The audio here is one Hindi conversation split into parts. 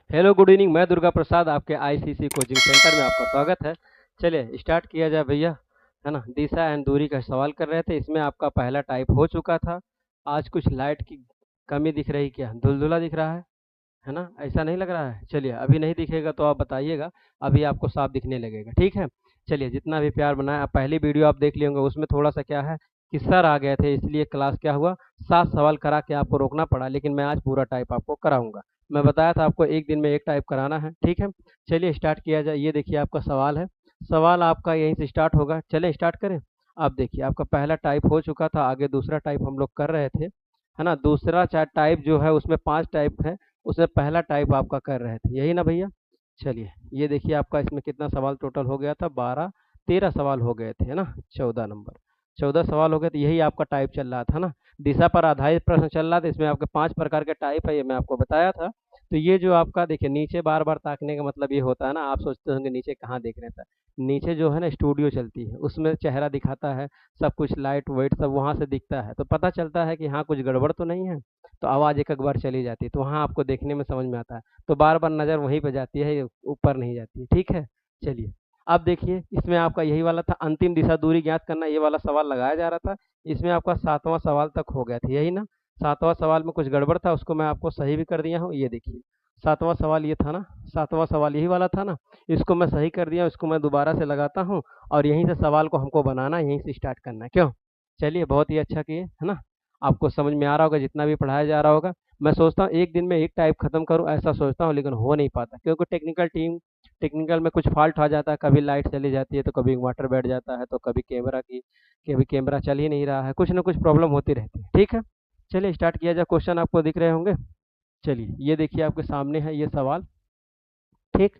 Hello good evening. मैं दुर्गा प्रसाद आपके आईसीसी कोचिंग सेंटर में आपका स्वागत है। चलिए स्टार्ट किया जाए भैया, है ना। दिशा एंड दूरी का सवाल कर रहे थे, इसमें आपका पहला टाइप हो चुका था। आज कुछ लाइट की कमी दिख रही, क्या धुलधुला दिख रहा है ना? ऐसा नहीं लग रहा है? चलिए अभी नहीं दिखेगा तो आप बताइएगा, अभी आपको साफ दिखने लगेगा, ठीक है। चलिए जितना भी प्यार बनाया, आप पहली वीडियो आप देख लिए होंगे, उसमें थोड़ा सा क्या है कि सर आ गए थे, इसलिए क्लास क्या हुआ, 7 सवाल करा के आपको रोकना पड़ा, लेकिन मैं आज पूरा टाइप आपको कराऊंगा। मैं बताया था आपको एक दिन में एक टाइप कराना है, ठीक है। चलिए स्टार्ट किया जाए। ये देखिए आपका सवाल है, सवाल आपका यहीं से स्टार्ट होगा। चलिए स्टार्ट करें। आप देखिए आपका पहला टाइप हो चुका था, आगे दूसरा टाइप हम लोग कर रहे थे, है ना। दूसरा चार टाइप जो है उसमें 5 टाइप है, उसमें पहला टाइप आपका कर रहे थे, यही ना भैया। चलिए ये देखिए आपका इसमें कितना सवाल टोटल हो गया था, 13 सवाल हो गए थे, है ना। 14 नंबर, 14 सवाल हो गए, तो यही आपका टाइप चल रहा था ना। दिशा पर आधारित प्रश्न चल रहा था, इसमें आपके 5 प्रकार के टाइप है, ये मैं आपको बताया था। तो ये जो आपका देखिए नीचे बार बार ताकने का मतलब ये होता है ना, आप सोचते होंगे नीचे कहाँ देख रहे थे। नीचे जो है ना स्टूडियो चलती है, उसमें चेहरा दिखाता है, सब कुछ लाइट वाइट सब वहाँ से दिखता है, तो पता चलता है कि हाँ कुछ गड़बड़ तो नहीं है। तो आवाज़ एक एक बार चली जाती है, तो वहाँ आपको देखने में समझ में आता है, तो बार बार नज़र वहीं पे जाती है, ऊपर नहीं जाती है, ठीक है। चलिए अब देखिए इसमें आपका यही वाला था, अंतिम दिशा दूरी ज्ञात करना, ये वाला सवाल लगाया जा रहा था। इसमें आपका 7वां सवाल तक हो गया था, यही ना। 7वां सवाल में कुछ गड़बड़ था, उसको मैं आपको सही भी कर दिया हूँ, ये देखिए। 7वां सवाल ये था ना, 7वां सवाल यही वाला था ना, इसको मैं सही कर दिया, इसको मैं दोबारा से लगाता हूँ। और यहीं से सवाल को हमको बनाना है, यहीं से स्टार्ट करना है, क्यों। चलिए बहुत ही अच्छा किए, है ना। आपको समझ में आ रहा होगा जितना भी पढ़ाया जा रहा होगा। मैं सोचता हूँ एक दिन में एक टाइप खत्म करूँ, ऐसा सोचता हूँ, लेकिन हो नहीं पाता, क्योंकि टेक्निकल में कुछ फॉल्ट आ जाता है, कभी लाइट चली जाती है, तो कभी इन्वर्टर बैठ जाता है, तो कभी कैमरा चल ही नहीं रहा है, कुछ ना कुछ प्रॉब्लम होती रहती है, ठीक है। चलिए स्टार्ट किया जाए, क्वेश्चन आपको दिख रहे होंगे। चलिए ये देखिए आपके सामने है ये सवाल, ठीक।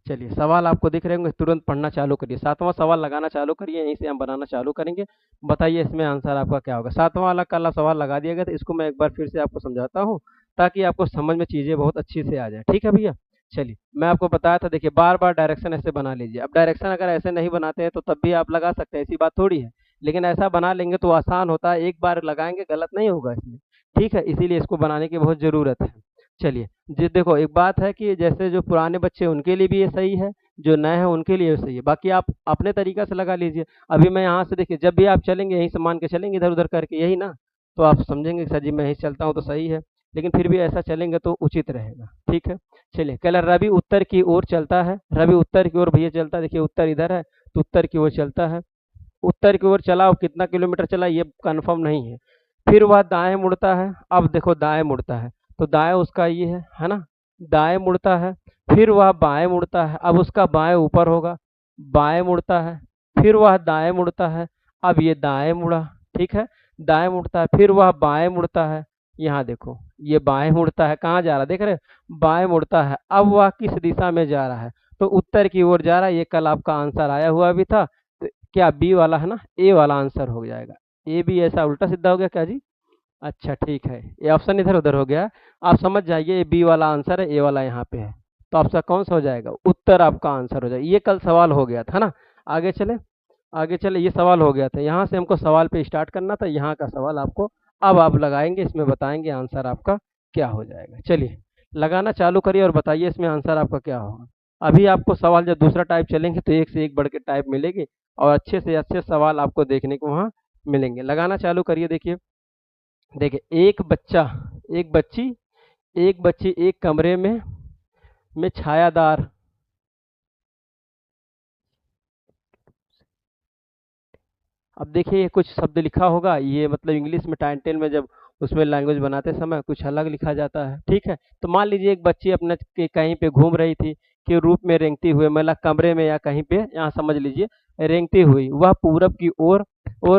चलिए सवाल आपको दिख रहे होंगे, तुरंत पढ़ना चालू करिए, 7वां सवाल लगाना चालू करिए, यहीं से हम बनाना चालू करेंगे। बताइए इसमें आंसर आपका क्या होगा। 7वां वाला सवाल लगा दिया गया, तो इसको मैं एक बार फिर से आपको समझाता हूँ, ताकि आपको समझ में चीज़ें बहुत अच्छी से आ जाए, ठीक है भैया। चलिए मैं आपको बताया था, देखिए बार बार डायरेक्शन ऐसे बना लीजिए। अब डायरेक्शन अगर ऐसे नहीं बनाते हैं तो तब भी आप लगा सकते हैं, ऐसी बात थोड़ी है, लेकिन ऐसा बना लेंगे तो आसान होता है, एक बार लगाएंगे गलत नहीं होगा इसमें, ठीक है। इसीलिए इसको बनाने की बहुत ज़रूरत है। चलिए जी देखो, एक बात है कि जैसे जो पुराने बच्चे हैं, उनके लिए भी ये सही है, जो नए हैं उनके लिए भी सही है, बाकी आप अपने तरीका से लगा लीजिए। अभी मैं यहाँ से देखिए, जब भी आप चलेंगे यहीं से मान के चलेंगे, इधर उधर करके, यही ना। तो आप समझेंगे कि सर जी मैं यहीं से चलता हूँ तो सही है, लेकिन फिर भी ऐसा चलेंगे तो उचित रहेगा, ठीक है। चलिए कल रवि उत्तर की ओर चलता है, रवि उत्तर की ओर भैया चलता है, देखिए उत्तर इधर है, तो उत्तर की ओर चलता है। उत्तर की ओर चला, और कितना किलोमीटर चला ये कंफर्म नहीं है। फिर वह दाएं मुड़ता है, अब देखो दाएं मुड़ता है, तो दाएं उसका ये है ना, दाएं मुड़ता है। फिर वह बाएं मुड़ता है, अब उसका बाएं ऊपर होगा, बाएं मुड़ता है। फिर वह दाएं मुड़ता है, अब ये दाएं मुड़ा, ठीक है। दाएं मुड़ता है, फिर वह बाएं मुड़ता है, यहाँ देखो ये बाएं मुड़ता है, कहाँ जा रहा है देख रहे हैं? बाएं मुड़ता है, अब वह किस दिशा में जा रहा है? तो उत्तर की ओर जा रहा है, ये कल आपका आंसर आया हुआ भी था। तो क्या बी वाला है ना, ए वाला आंसर हो जाएगा। ए भी ऐसा उल्टा सीधा हो गया क्या जी? अच्छा ठीक है, ये ऑप्शन इधर उधर हो गया। आप समझ जाइए, ये बी वाला आंसर है, ए वाला यहाँ पे है। तो आपका कौन सा हो जाएगा? उत्तर आपका आंसर हो जाएगा। ये कल सवाल हो गया था ना। आगे चले, आगे चले, ये सवाल हो गया था, यहाँ से हमको सवाल पे स्टार्ट करना था, यहाँ का सवाल आपको अब आप लगाएंगे, इसमें बताएंगे आंसर आपका क्या हो जाएगा। चलिए लगाना चालू करिए और बताइए इसमें आंसर आपका क्या होगा। अभी आपको सवाल जब दूसरा टाइप चलेंगे तो एक से एक बढ़ के टाइप मिलेगी, और अच्छे से अच्छे सवाल आपको देखने को वहाँ मिलेंगे। लगाना चालू करिए। देखिए, देखिए एक बच्ची एक कमरे में छायादार, अब देखिए ये कुछ शब्द लिखा होगा, ये मतलब इंग्लिश में टाइम टेन में जब उसमें लैंग्वेज बनाते समय कुछ अलग लिखा जाता है, ठीक है। तो मान लीजिए एक बच्ची अपने के कहीं पे घूम रही थी, कि रूप में रेंगती हुए, मतलब कमरे में या कहीं पे, यहाँ समझ लीजिए, रेंगती हुई वह पूरब की ओर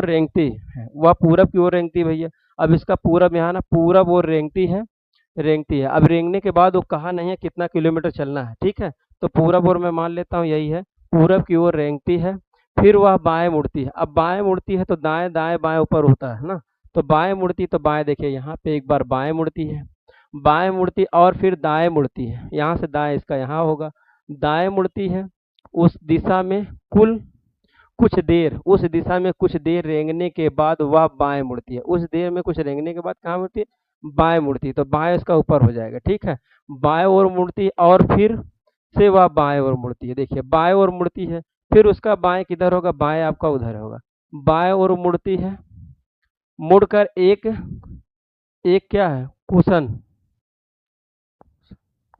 रेंगती है, वह पूरब की ओर रेंगती है भैया। अब इसका पूरब यहाँ ना, पूरब ओर रेंगती है। अब रेंगने के बाद वो कहा नहीं है कितना किलोमीटर चलना है, ठीक है। तो पूरब ओर मैं मान लेता हूँ यही है, पूरब की ओर रेंगती है। फिर वह बाएं मुड़ती है, अब बाएं मुड़ती है तो दाएं दाएं बाएं ऊपर होता है ना। तो बाएं मुड़ती, तो बाएं देखिए यहाँ पे एक बार बाएं मुड़ती है, बाएं मुड़ती और फिर दाएं मुड़ती है, यहाँ से दाएं इसका यहाँ होगा, दाएं मुड़ती है। उस दिशा में कुल कुछ देर, उस दिशा में कुछ देर रेंगने के बाद वह बाएं मुड़ती है, उस देर में कुछ रेंगने के बाद कहाँ मुड़ती है? बाएं मुड़ती है तो बाएं इसका ऊपर हो जाएगा, ठीक है। बाएं ओर मुड़ती है और फिर से वह बाएं ओर मुड़ती है, देखिए बाएं ओर मुड़ती है, फिर उसका बाएं किधर होगा, बाएं आपका उधर होगा। बाएं ओर मुड़ती है, मुड़कर एक एक क्या है, कुशन,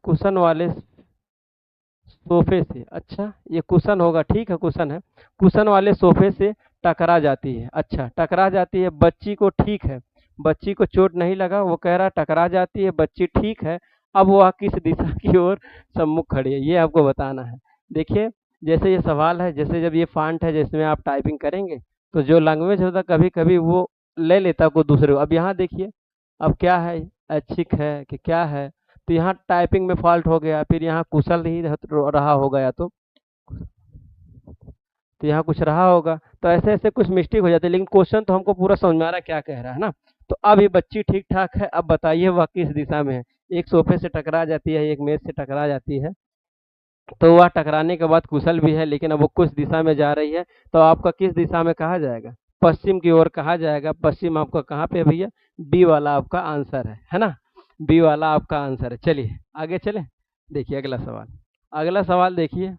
कुशन वाले सोफे से, अच्छा ये कुशन होगा, ठीक है कुशन है, कुशन वाले सोफे से टकरा जाती है। अच्छा टकरा जाती है, बच्ची को ठीक है, बच्ची को चोट नहीं लगा, वो कह रहा टकरा जाती है, बच्ची ठीक है। अब वह किस दिशा की ओर सम्मुख खड़ी है, ये आपको बताना है। देखिए जैसे ये सवाल है, जैसे जब ये फॉन्ट है जिसमें आप टाइपिंग करेंगे तो जो लैंग्वेज होता है कभी कभी वो ले लेता कोई दूसरे को। अब यहाँ देखिए, अब क्या है, ऐच्छिक है कि क्या है, तो यहाँ टाइपिंग में फॉल्ट हो गया, फिर यहाँ कुशल नहीं रहा होगा, या तो यहाँ कुछ रहा होगा, तो ऐसे ऐसे कुछ मिस्टेक हो जाती है, लेकिन क्वेश्चन तो हमको पूरा समझ में आ रहा है क्या कह रहा है ना। तो अब ये बच्ची ठीक ठाक है, अब बताइए वह किस दिशा में है। एक सोफे से टकरा जाती है, एक मेज से टकरा जाती है, तो वह टकराने के बाद कुशल भी है, लेकिन अब वो कुछ दिशा में जा रही है, तो आपका किस दिशा में कहा जाएगा, पश्चिम की ओर कहा जाएगा। पश्चिम आपका कहाँ पे है भैया, बी वाला आपका आंसर है ना, बी वाला आपका आंसर है। चलिए आगे चले, देखिए अगला सवाल, अगला सवाल देखिए,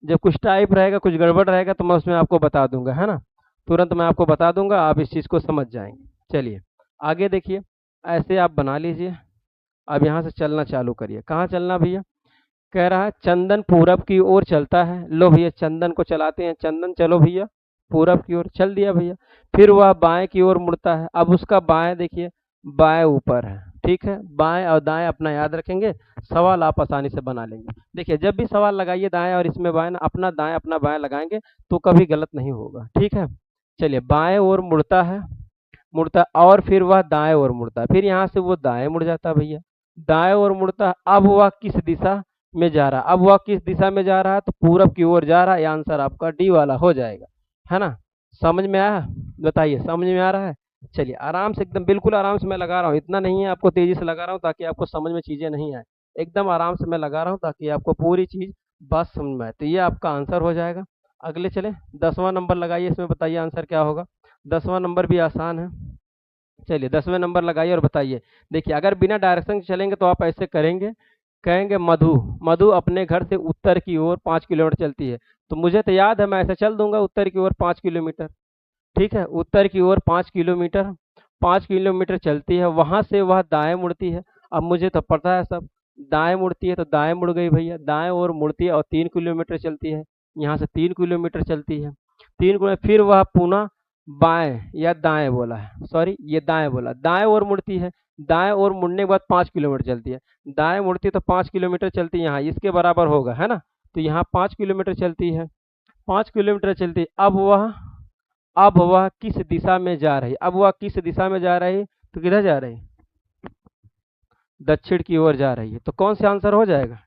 जब कुछ टाइप रहेगा कुछ गड़बड़ रहेगा तो मैं उसमें आपको बता दूंगा, है ना, तुरंत मैं आपको बता दूंगा, आप इस चीज़ को समझ जाएंगे। चलिए आगे देखिए, ऐसे आप बना लीजिए। अब यहाँ से चलना चालू करिए, कहाँ चलना भैया, कह रहा है चंदन पूरब की ओर चलता है। लो भैया चंदन को चलाते हैं, चंदन चलो भैया पूरब की ओर, चल दिया भैया। फिर वह बाएं की ओर मुड़ता है, अब उसका बाएं देखिए, बाएं ऊपर है, ठीक है। बाएं और दाएं अपना याद रखेंगे, सवाल आप आसानी से बना लेंगे। देखिए जब भी सवाल लगाइए दाएं और इसमें बाएं ना, अपना दाएं अपना बाएं लगाएंगे तो कभी गलत नहीं होगा, ठीक है। चलिए बाएं ओर मुड़ता है, मुड़ता और फिर वह दाएं ओर मुड़ता है, फिर यहाँ से वो दाएं मुड़ जाता है भैया, दाएं ओर मुड़ता है। अब वह किस दिशा में जा रहा है, अब वह किस दिशा में जा रहा है, तो पूरब की ओर जा रहा है, ये आंसर आपका डी वाला हो जाएगा, है ना। समझ में आया, बताइए समझ में आ रहा है। चलिए आराम से, एकदम बिल्कुल आराम से मैं लगा रहा हूँ, इतना नहीं है आपको तेजी से लगा रहा हूँ ताकि आपको समझ में चीजें नहीं आए, एकदम आराम से मैं लगा रहा हूँ ताकि आपको पूरी चीज बात समझ में आए। तो ये आपका आंसर हो जाएगा। अगले चले, 10वां नंबर लगाइए, इसमें बताइए आंसर क्या होगा। 10वां नंबर भी आसान है, चलिए 10वें नंबर लगाइए और बताइए। देखिए अगर बिना डायरेक्शन के चलेंगे तो आप ऐसे करेंगे, कहेंगे मधु, मधु अपने घर से उत्तर की ओर 5 किलोमीटर चलती है, तो मुझे तो याद है मैं ऐसे चल दूंगा उत्तर की ओर 5 किलोमीटर, ठीक है, उत्तर की ओर 5 किलोमीटर, 5 किलोमीटर चलती है, वहां से वह दाएं मुड़ती है। अब मुझे तो पता है सब, दाएं मुड़ती है तो दाएं मुड़ गई भैया, दाएं ओर मुड़ती है और 3 किलोमीटर चलती है, यहाँ से 3 किलोमीटर चलती है, 3 किलोमीटर, फिर वह पुनः बाएं या दाएं बोला है, सॉरी ये दाएं बोला, दाएं ओर मुड़ती है, दाएं ओर मुड़ने के बाद 5 किलोमीटर चलती है, दाएं मुड़ती है तो 5 किलोमीटर चलती है, यहाँ इसके बराबर होगा, है ना। तो यहाँ 5 किलोमीटर चलती है, 5 किलोमीटर चलती है। अब वह किस दिशा में जा रही, अब वह किस दिशा में जा रही, तो किधर जा रही, दक्षिण की ओर जा रही है, तो कौन सा आंसर हो जाएगा,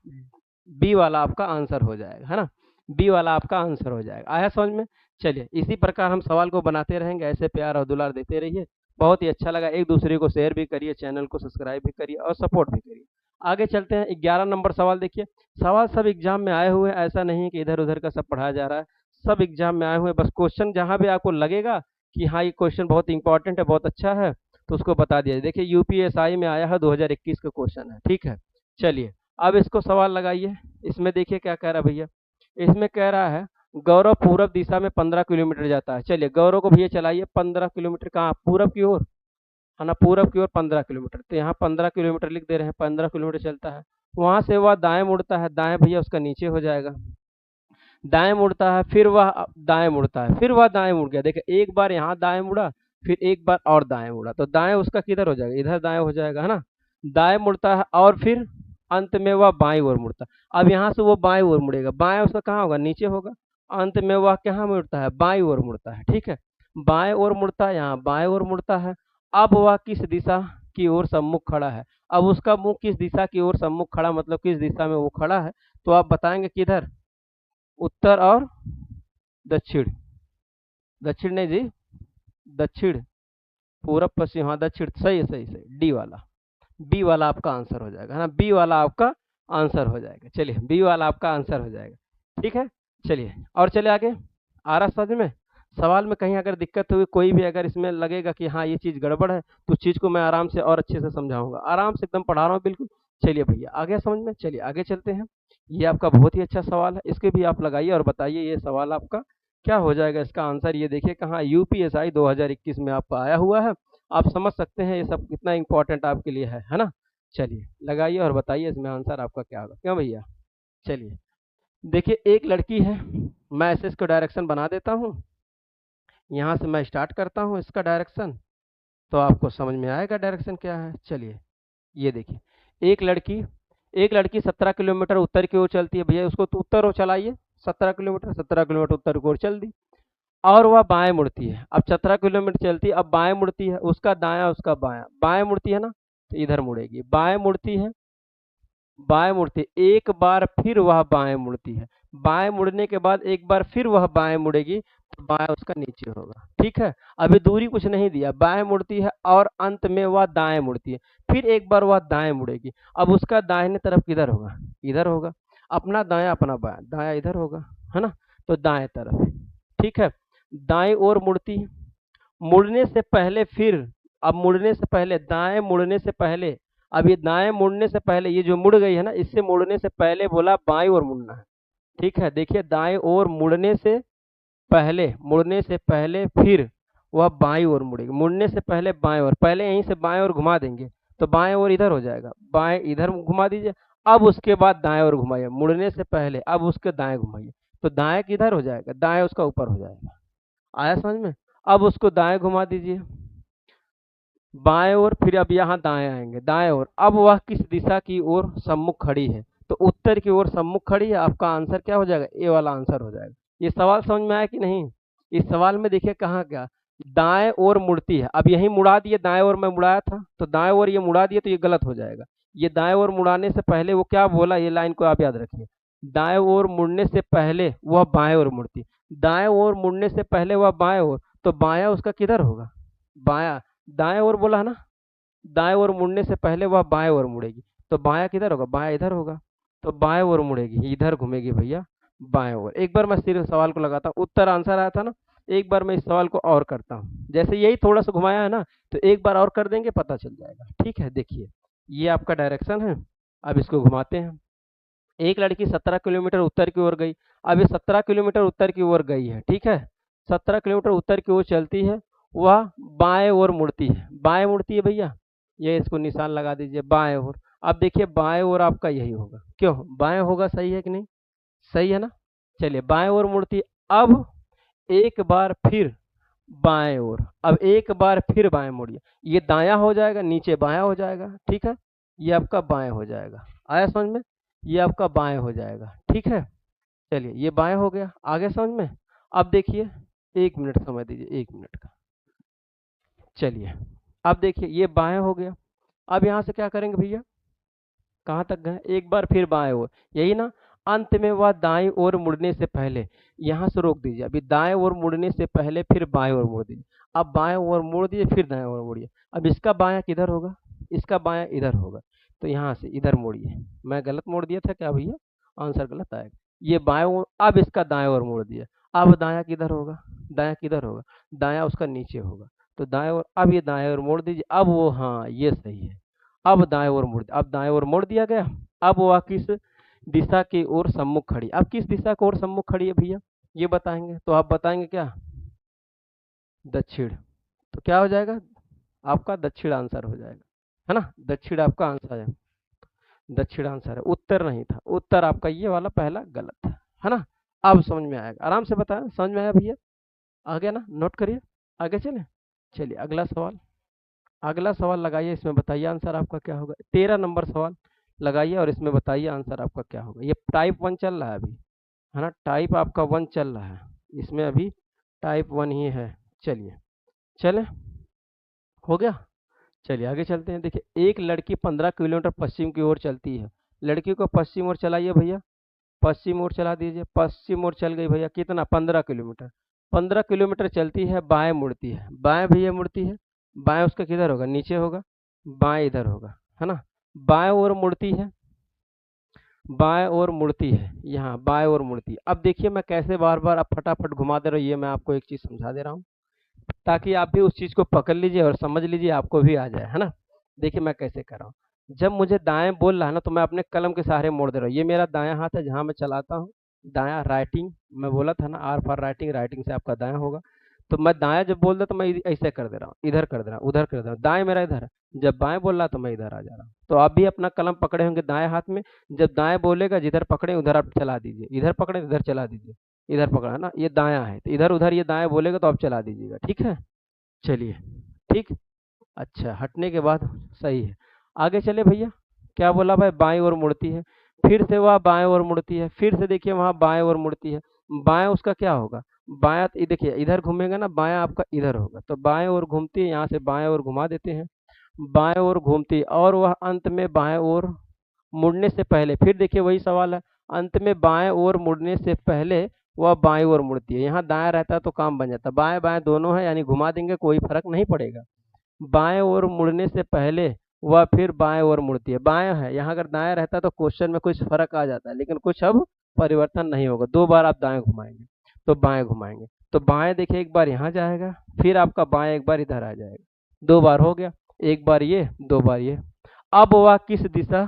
बी वाला आपका आंसर हो जाएगा, है ना, बी वाला आपका आंसर हो जाएगा। आया समझ में। चलिए इसी प्रकार हम सवाल को बनाते रहेंगे, ऐसे प्यार और दुलार देते रहिए। बहुत ही अच्छा लगा, एक दूसरे को शेयर भी करिए, चैनल को सब्सक्राइब भी करिए और सपोर्ट भी करिए। आगे चलते हैं, 11 नंबर सवाल देखिए। सवाल सब एग्जाम में आए हुए हैं, ऐसा नहीं है कि इधर उधर का सब पढ़ाया जा रहा है, सब एग्जाम में आए हुए हैं। बस क्वेश्चन जहाँ भी आपको लगेगा कि हाँ ये क्वेश्चन बहुत इंपॉर्टेंट है, बहुत अच्छा है, तो उसको बता दिया। देखिए यूपीएसआई में आया है, 2021 का क्वेश्चन है, ठीक है। चलिए अब इसको सवाल लगाइए, इसमें देखिए क्या कह रहा है भैया, इसमें कह रहा है गौरव पूरब दिशा में 15 किलोमीटर जाता है। चलिए गौरव को भैया चलाइए, 15 किलोमीटर कहाँ, पूरब की ओर, है ना, पूरब की ओर 15 किलोमीटर, तो यहाँ 15 किलोमीटर लिख दे रहे हैं, 15 किलोमीटर चलता है। वहां से वह दाएं मुड़ता है, दाएं भैया उसका नीचे हो जाएगा, दाएं मुड़ता है, फिर वह दाएं मुड़ता है, फिर वह दाएं मुड़ गया, देखिए एक बार यहाँ दाएं मुड़ा, फिर एक बार और दाएं मुड़ा, तो दाएं उसका किधर हो जाएगा, इधर दाएं हो जाएगा, है ना। दाएं मुड़ता है और फिर अंत में वह बाईं ओर मुड़ता है। अब यहाँ से वो बाईं ओर मुड़ेगा, बाएं उसका कहाँ होगा, नीचे होगा, अंत में वह कहाँ मुड़ता है, बाईं ओर मुड़ता है, ठीक है। बाएं ओर मुड़ता है, यहाँ बाएं ओर मुड़ता है। अब वह किस दिशा की ओर सम्मुख खड़ा है, अब उसका मुंह किस दिशा की ओर सम्मुख खड़ा, मतलब किस दिशा में वो खड़ा है, तो आप बताएंगे किधर, उत्तर और दक्षिण, दक्षिण नहीं जी, दक्षिण, पूरब पश्चिम, हाँ दक्षिण, सही है सही सही, डी वाला, बी वाला आपका आंसर हो जाएगा, है ना, बी वाला आपका आंसर हो जाएगा। चलिए बी वाला आपका आंसर हो जाएगा, ठीक है। चलिए और चले आगे, आ रहा समझ में। सवाल में कहीं अगर दिक्कत हुई, कोई भी अगर इसमें लगेगा कि हाँ ये चीज़ गड़बड़ है, तो चीज़ को मैं आराम से और अच्छे से समझाऊंगा, आराम से एकदम पढ़ा रहा हूँ बिल्कुल। चलिए भैया आ गया समझ में, चलिए आगे चलते हैं। ये आपका बहुत ही अच्छा सवाल है, इसके भी आप लगाइए और बताइए ये सवाल आपका क्या हो जाएगा। इसका आंसर ये देखिए कहाँ, यूपीएसआई 2021 में आपका आया हुआ है। आप समझ सकते हैं ये सब कितना इंपॉर्टेंट आपके लिए है ना। चलिए लगाइए और बताइए इसमें आंसर आपका क्या होगा, क्यों भैया। चलिए देखिए, एक लड़की है, मैं ऐसे इसको डायरेक्शन बना देता हूँ, यहाँ से मैं स्टार्ट करता हूँ इसका डायरेक्शन, तो आपको समझ में आएगा डायरेक्शन क्या है। चलिए ये देखिए, एक लड़की 17 किलोमीटर उत्तर की ओर चलती है, भैया उसको तो उत्तर ओर चलाइए। 17 किलोमीटर उत्तर की ओर चल दी, और वह बाएं मुड़ती है। अब 17 किलोमीटर चलती है, अब बाएं मुड़ती है, उसका दायां उसका बायां, बाएं मुड़ती है ना, तो इधर मुड़ेगी, बाएं मुड़ती है, बाएं मुड़ती है, एक बार फिर वह बाएं मुड़ती है, बाएं मुड़ने के बाद एक बार फिर वह बाएं मुड़ेगी, तो बाएं उसका नीचे होगा। ठीक है, अभी दूरी कुछ नहीं दिया, बाएं मुड़ती है और अंत में वह दाएं मुड़ती है, फिर एक बार वह दाएं मुड़ेगी। अब उसका दाहिने तरफ किधर होगा, इधर होगा, अपना दायां अपना बायां, दायां इधर होगा, है ना, तो दाएं तरफ। ठीक है, दाएं ओर मुड़ती है, मुड़ने से पहले फिर, अब मुड़ने से पहले, दाएं मुड़ने से पहले, अब ये दाएं मुड़ने से पहले, ये जो मुड़ गई है ना, इससे मुड़ने से पहले बोला बाईं ओर मुड़ना है। ठीक है, देखिए दाएं ओर मुड़ने से पहले, मुड़ने से पहले फिर वह बाईं ओर मुड़ेगी, मुड़ने से पहले बाएं ओर, पहले यहीं से बाएं ओर घुमा देंगे, तो बाएं ओर इधर हो जाएगा, बाएं इधर घुमा दीजिए। अब उसके बाद दाएं ओर घुमाइए, मुड़ने से पहले अब उसके दाएं घुमाइए, तो दाएं किधर हो जाएगा, दाएं उसका ऊपर हो जाएगा। आया समझ में। अब उसको दाएं घुमा दीजिए, बाएं ओर, फिर अब यहाँ दाएं आएंगे, दाएं ओर, अब वह किस दिशा की ओर सम्मुख खड़ी है, तो उत्तर की ओर सम्मुख खड़ी है। आपका आंसर क्या हो जाएगा, ए वाला आंसर हो जाएगा। ये सवाल समझ में आया कि नहीं। इस सवाल में देखिए कहाँ क्या, दाएं ओर मुड़ती है, अब यही मुड़ा दिए, दाएं ओर में मुड़ाया था, तो दाएं ओर ये मुड़ा दिए, तो ये गलत हो जाएगा। ये दाएं ओर मुड़ाने से पहले वो क्या बोला, ये लाइन को आप याद रखिए, दाएं ओर मुड़ने से पहले वह बाएं ओर मुड़ती, दाएं ओर मुड़ने से पहले वह बाएं ओर, तो बायां उसका किधर होगा, बायां, दाएं ओर बोला है ना, दाएं ओर मुड़ने से पहले वह बाएं ओर मुड़ेगी, तो बायां किधर होगा, बायां इधर होगा, तो बाएं ओर मुड़ेगी, इधर घूमेगी भैया बाएं ओर। एक बार मैं सिर्फ सवाल को लगाता हूँ, उत्तर आंसर आया था ना, एक बार मैं इस सवाल को और करता हूँ, जैसे यही थोड़ा सा घुमाया है ना, तो एक बार और कर देंगे, पता चल जाएगा। ठीक है, देखिए ये आपका डायरेक्शन है, अब इसको घुमाते हैं। एक लड़की 17 किलोमीटर उत्तर की ओर गई, अब ये 17 किलोमीटर उत्तर की ओर गई है। ठीक है, 17 किलोमीटर उत्तर की ओर चलती है, वह बाएं ओर मुड़ती है, बाएं मुड़ती है भैया, ये इसको निशान लगा दीजिए बाएं ओर। अब देखिए बाएं ओर आपका यही होगा, क्यों बाएं होगा, सही है कि नहीं, सही है ना। चलिए बाएं ओर मुड़ती है, अब एक बार फिर बाएं ओर, अब एक बार फिर बाएं मुड़िए, ये दायां हो जाएगा, नीचे बायां हो जाएगा। ठीक है, ये आपका बाएं हो जाएगा, आया समझ में, ये आपका बाएं हो जाएगा। ठीक है, चलिए ये बाएं हो गया, आगे समझ में। अब देखिए, 1 मिनट समय दीजिए, 1 मिनट का। चलिए अब देखिए ये बाएं हो गया, अब यहाँ से क्या करेंगे भैया, कहाँ तक गए, एक बार फिर बाएं ओर, यही ना, अंत में वह दाएं ओर मुड़ने से पहले, यहाँ से रोक दीजिए, अभी दाएं ओर मुड़ने से पहले फिर बाएं ओर मुड़ दीजिए, अब बाएं ओर मोड़ दिए, फिर दाएं ओर मुड़िए, अब इसका बायां किधर होगा, इसका बायां इधर होगा, तो यहाँ से इधर मोड़िए। मैं गलत मोड़ दिया था क्या भैया, आंसर गलत आएगा, ये बाएं ओर, अब इसका दाएं ओर मोड़ दिया, अब दायां किधर होगा, दायां किधर होगा, दायां उसका नीचे होगा, तो दाएं ओर, अब ये दाएं ओर मोड़ दीजिए, अब वो, हाँ ये सही है, अब दाएं ओर मुड़, अब दाएं ओर मोड़ दिया गया। अब वह किस दिशा की ओर सम्मुख खड़ी, अब किस दिशा की ओर सम्मुख खड़ी है भैया, ये बताएंगे, तो आप बताएंगे क्या, दक्षिण, तो क्या हो जाएगा, आपका दक्षिण आंसर हो जाएगा, है ना, दक्षिण आपका आंसर है, दक्षिण आंसर है, उत्तर नहीं था, उत्तर आपका ये वाला पहला गलत है ना। अब समझ में आएगा, आराम से बताया, समझ में आया भैया, आ गया ना, नोट करिए, आगे चले। चलिए अगला सवाल, अगला सवाल लगाइए, इसमें बताइए आंसर आपका क्या होगा, 13 नंबर सवाल लगाइए और इसमें बताइए आंसर आपका क्या होगा। ये टाइप 1 चल रहा है अभी, है ना, टाइप आपका 1 चल रहा है, इसमें अभी टाइप 1 ही है। चलिए चले, हो गया। चलिए आगे चलते हैं। देखिए एक लड़की 15 किलोमीटर पश्चिम की ओर चलती है, लड़की को पश्चिम ओर चलाइए भैया, पश्चिम ओर चला दीजिए, पश्चिम ओर चल गई भैया, कितना 15 किलोमीटर, 15 किलोमीटर चलती है, बाएं मुड़ती है, बाएं भैया मुड़ती है, बाएं उसका किधर होगा, नीचे होगा, बाएं इधर होगा, है ना, बाएं ओर मुड़ती है, बाएं ओर मुड़ती है, यहाँ बाएं ओर मुड़ती है। अब देखिए मैं कैसे बार बार अब फटाफट घुमा दे रहा हूँ, ये मैं आपको एक चीज़ समझा दे रहा हूँ ताकि आप भी उस चीज़ को पकड़ लीजिए और समझ लीजिए, आपको भी आ जाए, है ना। देखिए मैं कैसे कर रहा हूँ, जब मुझे दाएं बोल रहा है ना तो मैं अपने कलम के सहारे मोड़ दे रहा हूँ। ये मेरा दायां हाथ है जहाँ मैं चलाता हूँ, दायां राइटिंग, मैं बोला था ना आर फॉर राइटिंग, राइटिंग से आपका दायां होगा। तो मैं दायां जब बोल रहा तो मैं ऐसे कर दे रहा हूँ, इधर कर दे रहा हूँ, उधर कर दे रहा हूँ, दाएं मेरा इधर है। जब बाएं बोल रहा तो मैं इधर आ जा रहा हूँ। तो आप भी अपना कलम पकड़े होंगे दाएं हाथ में, जब दाएं बोलेगा जिधर पकड़े उधर आप चला दीजिए, इधर पकड़े इधर चला दीजिए, इधर पकड़ा है ना, ये दायां है तो इधर उधर ये दाएं बोलेगा तो आप चला दीजिएगा, ठीक है। चलिए, ठीक। अच्छा, हटने के बाद सही है। आगे चले भैया, क्या बोला भाई, बाईं ओर मुड़ती है, फिर से वह बाएं ओर मुड़ती है, फिर से देखिए वहाँ बाएं ओर मुड़ती है। बाएं उसका क्या होगा, बायां देखिए इधर घूमेगा ना, बायां आपका इधर होगा, तो बाएं ओर घूमती है, यहाँ से बाएं ओर घुमा देते हैं, बाएं ओर घूमती है और वह अंत में बाएं ओर मुड़ने से पहले, फिर देखिए वही सवाल है, अंत में बाएं ओर मुड़ने से पहले वह बाएं ओर मुड़ती है। यहाँ दायां रहता है तो काम बन जाता, बाएं बाएं दोनों है यानी घुमा देंगे कोई फर्क नहीं पड़ेगा। बाएं ओर मुड़ने से पहले वह फिर बाएं ओर मुड़ती है, बाएं है यहाँ, अगर दाएं रहता तो क्वेश्चन में कुछ फर्क आ जाता है, लेकिन कुछ अब परिवर्तन नहीं होगा। दो बार आप दाएं घुमाएंगे तो बाएं घुमाएंगे तो बाएं देखिए एक बार यहाँ जाएगा, फिर आपका बाएं एक बार इधर आ जाएगा, दो बार हो गया, एक बार ये दो बार ये। अब वह किस दिशा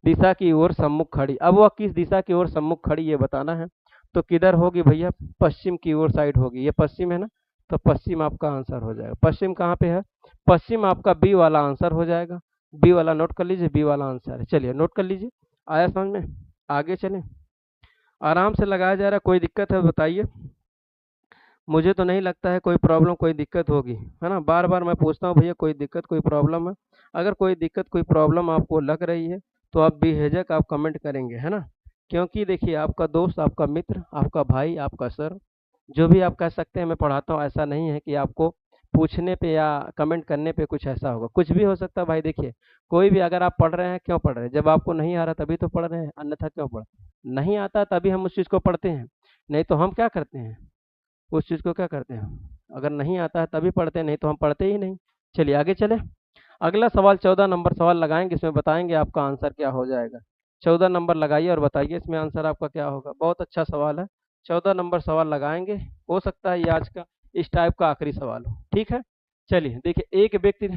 दिशा की ओर सम्मुख खड़ी, अब वह किस दिशा की ओर सम्मुख खड़ी ये बताना है। तो किधर होगी भैया, पश्चिम की ओर साइड होगी, ये पश्चिम है ना, तो पश्चिम आपका आंसर हो जाएगा। पश्चिम कहाँ पे है, पश्चिम आपका बी वाला आंसर हो जाएगा। बी वाला नोट कर लीजिए, बी वाला आंसर है। चलिए नोट कर लीजिए, आया समझ में। आगे चलें, आराम से लगाया जा रहा है, कोई दिक्कत है बताइए। मुझे तो नहीं लगता है कोई प्रॉब्लम कोई दिक्कत होगी, है ना। बार बार मैं पूछता हूँ भैया कोई दिक्कत कोई प्रॉब्लम है, अगर कोई दिक्कत कोई प्रॉब्लम आपको लग रही है तो आप बेझिझक आप कमेंट करेंगे, है ना। क्योंकि देखिए आपका दोस्त, आपका मित्र, आपका भाई, आपका सर, जो भी आप कह सकते हैं मैं पढ़ाता हूँ, ऐसा नहीं है कि आपको पूछने पे या कमेंट करने पे कुछ ऐसा होगा, कुछ भी हो सकता है भाई। देखिए कोई भी, अगर आप पढ़ रहे हैं क्यों पढ़ रहे हैं, जब आपको नहीं आ रहा तभी तो पढ़ रहे हैं, अन्यथा क्यों पढ़, नहीं आता तभी हम उस चीज़ को पढ़ते हैं, नहीं तो हम क्या करते हैं, उस चीज़ को क्या करते हैं, अगर नहीं आता है तभी पढ़ते हैं, नहीं तो हम पढ़ते ही नहीं। चलिए आगे चले, अगला सवाल 14 नंबर सवाल लगाएंगे, इसमें बताएंगे आपका आंसर क्या हो जाएगा। 14 नंबर लगाइए और बताइए इसमें आंसर आपका क्या होगा। बहुत अच्छा सवाल है, 14 नंबर सवाल लगाएंगे, हो सकता है ये आज का इस टाइप का आखिरी सवाल हो, ठीक है। चलिए देखिए, एक व्यक्ति,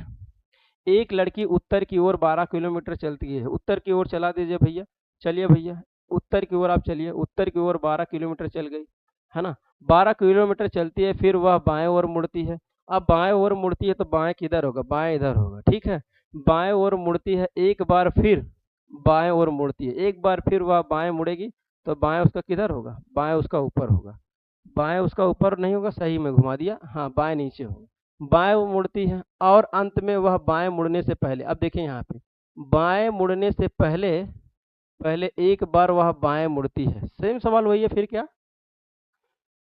एक लड़की उत्तर की ओर 12 किलोमीटर चलती है, उत्तर की ओर चला दीजिए भैया। चलिए भैया उत्तर की ओर आप चलिए, उत्तर की ओर 12 किलोमीटर चल गई, है ना। 12 किलोमीटर चलती है, फिर वह बाएं ओर मुड़ती है। अब बाएं ओर मुड़ती है तो बाएं किधर होगा, बाएं इधर होगा, ठीक है। बाएं ओर मुड़ती है, एक बार फिर बाएं ओर मुड़ती है, एक बार फिर वह बाएं मुड़ेगी, तो बाएं उसका किधर होगा, बाएं उसका ऊपर होगा, बाएं उसका ऊपर नहीं होगा, सही में घुमा दिया, हाँ बाएं नीचे होगा। बाएं वो मुड़ती है और अंत में वह बाएं मुड़ने से पहले, अब देखें यहाँ पे, बाएं मुड़ने से पहले पहले एक बार वह बाएं मुड़ती है, सेम सवाल वही है फिर क्या,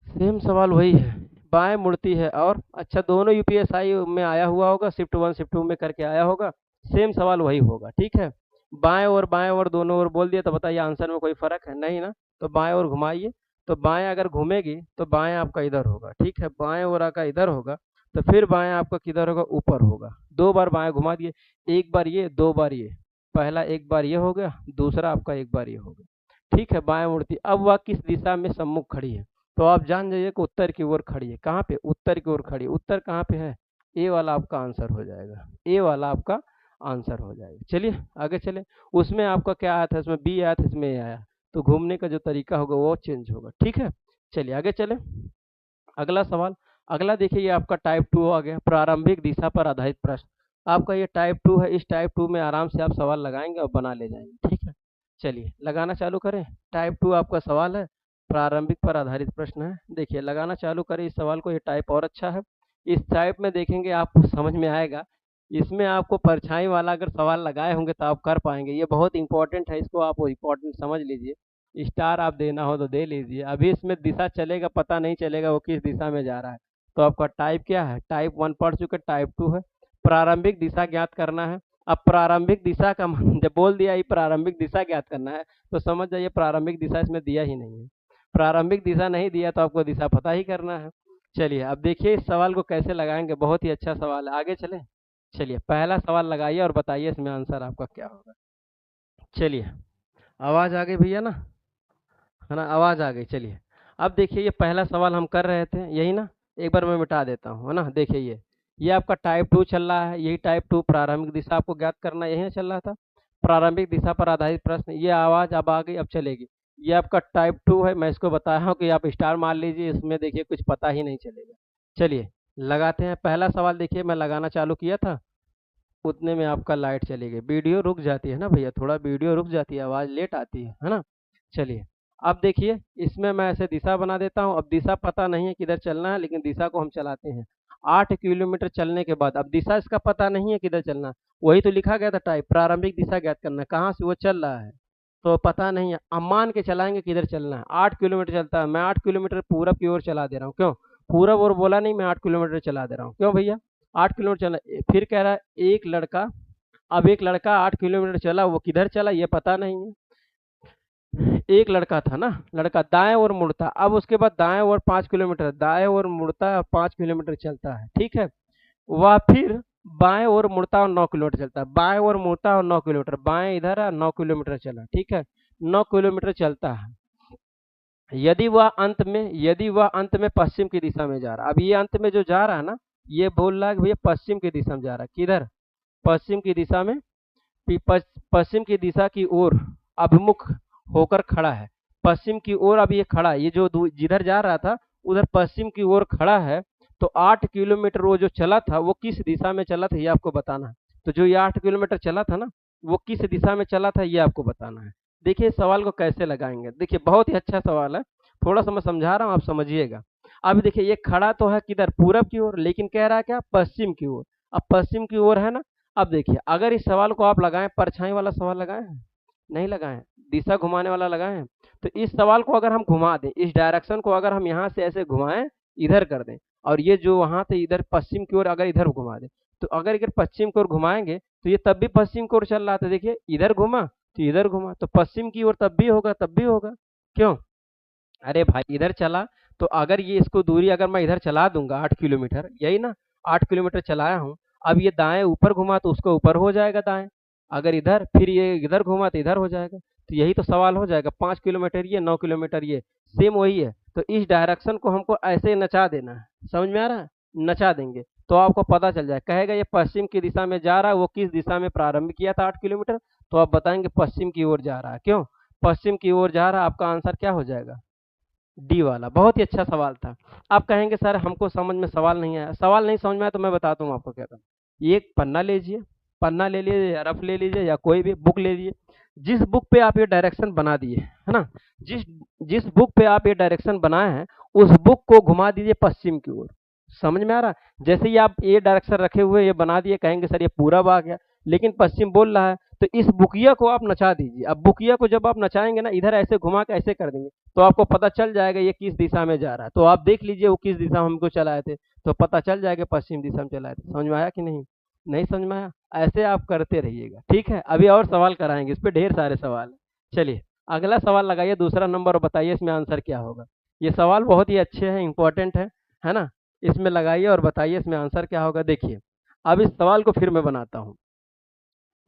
सेम सवाल वही है, बाएं मुड़ती है। और अच्छा दोनों यूपीएसआई में आया हुआ होगा, शिफ्ट वन शिफ्ट टू में करके आया होगा, सेम सवाल वही होगा, ठीक है। बाएं और दोनों ओर बोल दिया तो बताइए आंसर में कोई फर्क है नहीं ना, तो बाएं ओर घुमाइए, तो बाएं अगर घूमेगी तो बाएं आपका इधर होगा, ठीक है, बाएं ओर आपका इधर होगा, तो फिर बाएं आपका किधर होगा, ऊपर होगा। दो बार बाएं घुमा दिए, एक बार ये दो बार ये, पहला एक बार ये हो गया, दूसरा आपका एक बार ये हो गया, ठीक है। बाएं मुड़ती, अब वह किस दिशा में सम्मुख खड़ी है, तो आप जान जाइए कि उत्तर की ओर खड़ी है, कहाँ पे, उत्तर की ओर खड़ी है। उत्तर कहाँ पे है, ए वाला आपका आंसर हो जाएगा, ए वाला आपका आंसर हो जाएगा। चलिए आगे चले, उसमें आपका क्या आया था, इसमें बी आया था, इसमें ए आया, तो घूमने का जो तरीका होगा वो चेंज होगा, ठीक है। चलिए आगे चले, अगला सवाल, अगला देखिए ये आपका टाइप 2 आ गया, प्रारंभिक दिशा पर आधारित प्रश्न। आपका ये टाइप 2 है, इस टाइप 2 में आराम से आप सवाल लगाएंगे और बना ले जाएंगे, ठीक है। चलिए लगाना चालू करें, टाइप 2 आपका सवाल है, प्रारंभिक पर आधारित प्रश्न है। देखिए लगाना चालू करें इस सवाल को, ये टाइप और अच्छा है, इस टाइप में देखेंगे आपको समझ में आएगा। इसमें आपको परछाई वाला अगर सवाल लगाए होंगे तो आप कर पाएंगे, ये बहुत इंपॉर्टेंट है, इसको आप इंपॉर्टेंट समझ लीजिए, स्टार आप देना हो तो दे लीजिए। अभी इसमें दिशा चलेगा, पता नहीं चलेगा वो किस दिशा में जा रहा है। तो आपका टाइप क्या है, टाइप 1 पढ़ चुके, टाइप 2 है, प्रारंभिक दिशा ज्ञात करना है। अब प्रारंभिक दिशा का जब बोल दिया ये प्रारंभिक दिशा ज्ञात करना है, तो समझ जाइए प्रारंभिक दिशा इसमें दिया ही नहीं है, प्रारंभिक दिशा नहीं दिया तो आपको दिशा पता ही करना है। चलिए अब देखिए इस सवाल को कैसे लगाएंगे, बहुत ही अच्छा सवाल है, आगे चलें। चलिए पहला सवाल लगाइए और बताइए इसमें आंसर आपका क्या होगा। चलिए आवाज़ आ गई भैया ना, है ना, आवाज़ आ गई। चलिए अब देखिए, ये पहला सवाल हम कर रहे थे यही ना, एक बार मैं मिटा देता हूँ, है ना। देखिए ये आपका टाइप 2 चल रहा है, यही टाइप 2 प्रारंभिक दिशा आपको ज्ञात करना, यही ना चल रहा था, प्रारंभिक दिशा पर आधारित प्रश्न। ये आवाज़ अब आ गई, अब चलेगी। ये आपका टाइप 2 है, मैं इसको बताया हूँ कि आप स्टार मान लीजिए, इसमें देखिए कुछ पता ही नहीं चलेगा। चलिए लगाते हैं पहला सवाल। देखिए मैं लगाना चालू किया था, उतने में आपका लाइट चली गई। वीडियो रुक जाती है ना भैया, थोड़ा वीडियो रुक जाती है, आवाज़ लेट आती है ना। चलिए अब देखिए, इसमें मैं ऐसे दिशा बना देता हूँ। अब दिशा पता नहीं है किधर चलना है, लेकिन दिशा को हम चलाते हैं। 8 किलोमीटर चलने के बाद, अब दिशा इसका पता नहीं है किधर चलना है, वही तो लिखा गया था टाइप, प्रारंभिक दिशा ज्ञात करना है, कहाँ से वो चल रहा है तो पता नहीं है। अब मान के चलाएंगे किधर चलना है। 8 किलोमीटर चलता है, मैं 8 किलोमीटर पूरब की ओर चला दे रहा हूँ। क्यों पूरब और बोला नहीं, मैं 8 किलोमीटर चला दे रहा हूँ। क्यों भैया 8 किलोमीटर चला। फिर कह रहा है एक लड़का, अब एक लड़का 8 किलोमीटर चला, वो किधर चला ये पता नहीं है। एक लड़का था ना, लड़का दाएं ओर मुड़ता, अब उसके बाद दाएं ओर 5 किलोमीटर, दाएं ओर मुड़ता 5 किलोमीटर चलता है, ठीक है। वह फिर बाएं ओर मुड़ता और 9 किलोमीटर चलता है, बाएं ओर मुड़ता और 9 किलोमीटर, बाएं इधर है, 9 किलोमीटर चला, ठीक है। 9 किलोमीटर चलता है। यदि वह अंत में पश्चिम की दिशा में जा रहा है, अब ये अंत में जो जा रहा है ना, ये बोल रहा है कि भैया पश्चिम की दिशा में जा रहा है। किधर पश्चिम की दिशा में, पश्चिम की दिशा की ओर अभिमुख होकर खड़ा है। पश्चिम की ओर अब ये खड़ा है, ये जो जिधर जा रहा था उधर पश्चिम की ओर खड़ा है। तो 8 किलोमीटर वो जो चला था वो किस दिशा में चला था ये आपको बताना है। तो जो ये 8 किलोमीटर चला था ना, वो किस दिशा में चला था ये आपको बताना है। देखिए इस सवाल को कैसे लगाएंगे, देखिए बहुत ही अच्छा सवाल है, थोड़ा सा मैं समझा रहा हूँ, आप समझिएगा। अब देखिए ये खड़ा तो है किधर, पूरब की ओर, लेकिन कह रहा है क्या, पश्चिम की ओर। अब पश्चिम की ओर है ना। अब देखिए अगर इस सवाल को आप लगाएं, परछाई वाला सवाल लगाए हैं, नहीं लगाएं, दिशा घुमाने वाला लगाए हैं। तो इस सवाल को अगर हम घुमा दें, इस डायरेक्शन को अगर हम यहाँ से ऐसे घुमाएं, इधर कर दें, और ये जो वहां से इधर पश्चिम की ओर अगर इधर घुमा दें, तो अगर इधर पश्चिम की ओर घुमाएंगे तो ये तब भी पश्चिम की ओर चल रहा था। देखिए इधर घुमा तो इधर घुमा, तो पश्चिम की ओर तब भी होगा, तब भी होगा। क्यों, अरे भाई इधर चला, तो अगर ये इसको दूरी अगर मैं इधर चला दूंगा 8 किलोमीटर, यही ना, 8 किलोमीटर चलाया हूँ। अब ये दाएं ऊपर घुमा तो उसको ऊपर हो जाएगा दाएं, अगर इधर, फिर ये इधर घुमा तो इधर हो जाएगा। तो यही तो सवाल हो जाएगा, 5 किलोमीटर ये, 9 किलोमीटर ये, सेम वही है। तो इस डायरेक्शन को हमको ऐसे नचा देना है, समझ में आ रहा है, नचा देंगे तो आपको पता चल जाए। कहेगा ये पश्चिम की दिशा में जा रहा है, वो किस दिशा में प्रारंभ किया था 8 किलोमीटर, तो आप बताएंगे पश्चिम की ओर जा रहा है। क्यों पश्चिम की ओर जा रहा है, आपका आंसर क्या हो जाएगा, डी वाला। बहुत ही अच्छा सवाल था। आप कहेंगे सर हमको समझ में सवाल नहीं आया, सवाल नहीं समझ में आया तो मैं बताता हूँ आपको क्या करना। एक पन्ना लीजिए, पन्ना ले लीजिए या रफ ले लीजिए या कोई भी बुक ले लीजिए, जिस बुक पे आप ये डायरेक्शन बना दिए है ना, जिस जिस बुक पे आप ये डायरेक्शन बनाए हैं, उस बुक को घुमा दीजिए पश्चिम की ओर। समझ में आ रहा है, जैसे ही आप ये डायरेक्शन रखे हुए ये बना दिए, कहेंगे सर ये पूरब आ गया, लेकिन पश्चिम बोल रहा है, तो इस बुकिया को आप नचा दीजिए। अब बुकिया को जब आप नचाएंगे ना, इधर ऐसे घुमा के ऐसे कर देंगे, तो आपको पता चल जाएगा ये किस दिशा में जा रहा है। तो आप देख लीजिए वो किस दिशा में हमको चलाए थे, तो पता चल जाएगा पश्चिम दिशा में चलाए थे। समझ में आया कि नहीं, नहीं समझ में आया, ऐसे आप करते रहिएगा, ठीक है। अभी और सवाल कराएंगे, इस पे ढेर सारे सवाल हैं। चलिए अगला सवाल लगाइए, दूसरा नंबर, और बताइए इसमें आंसर क्या होगा। ये सवाल बहुत ही अच्छे हैं, इंपॉर्टेंट है ना। इसमें लगाइए और बताइए इसमें आंसर क्या होगा। देखिए अब इस सवाल को फिर मैं बनाता हूँ।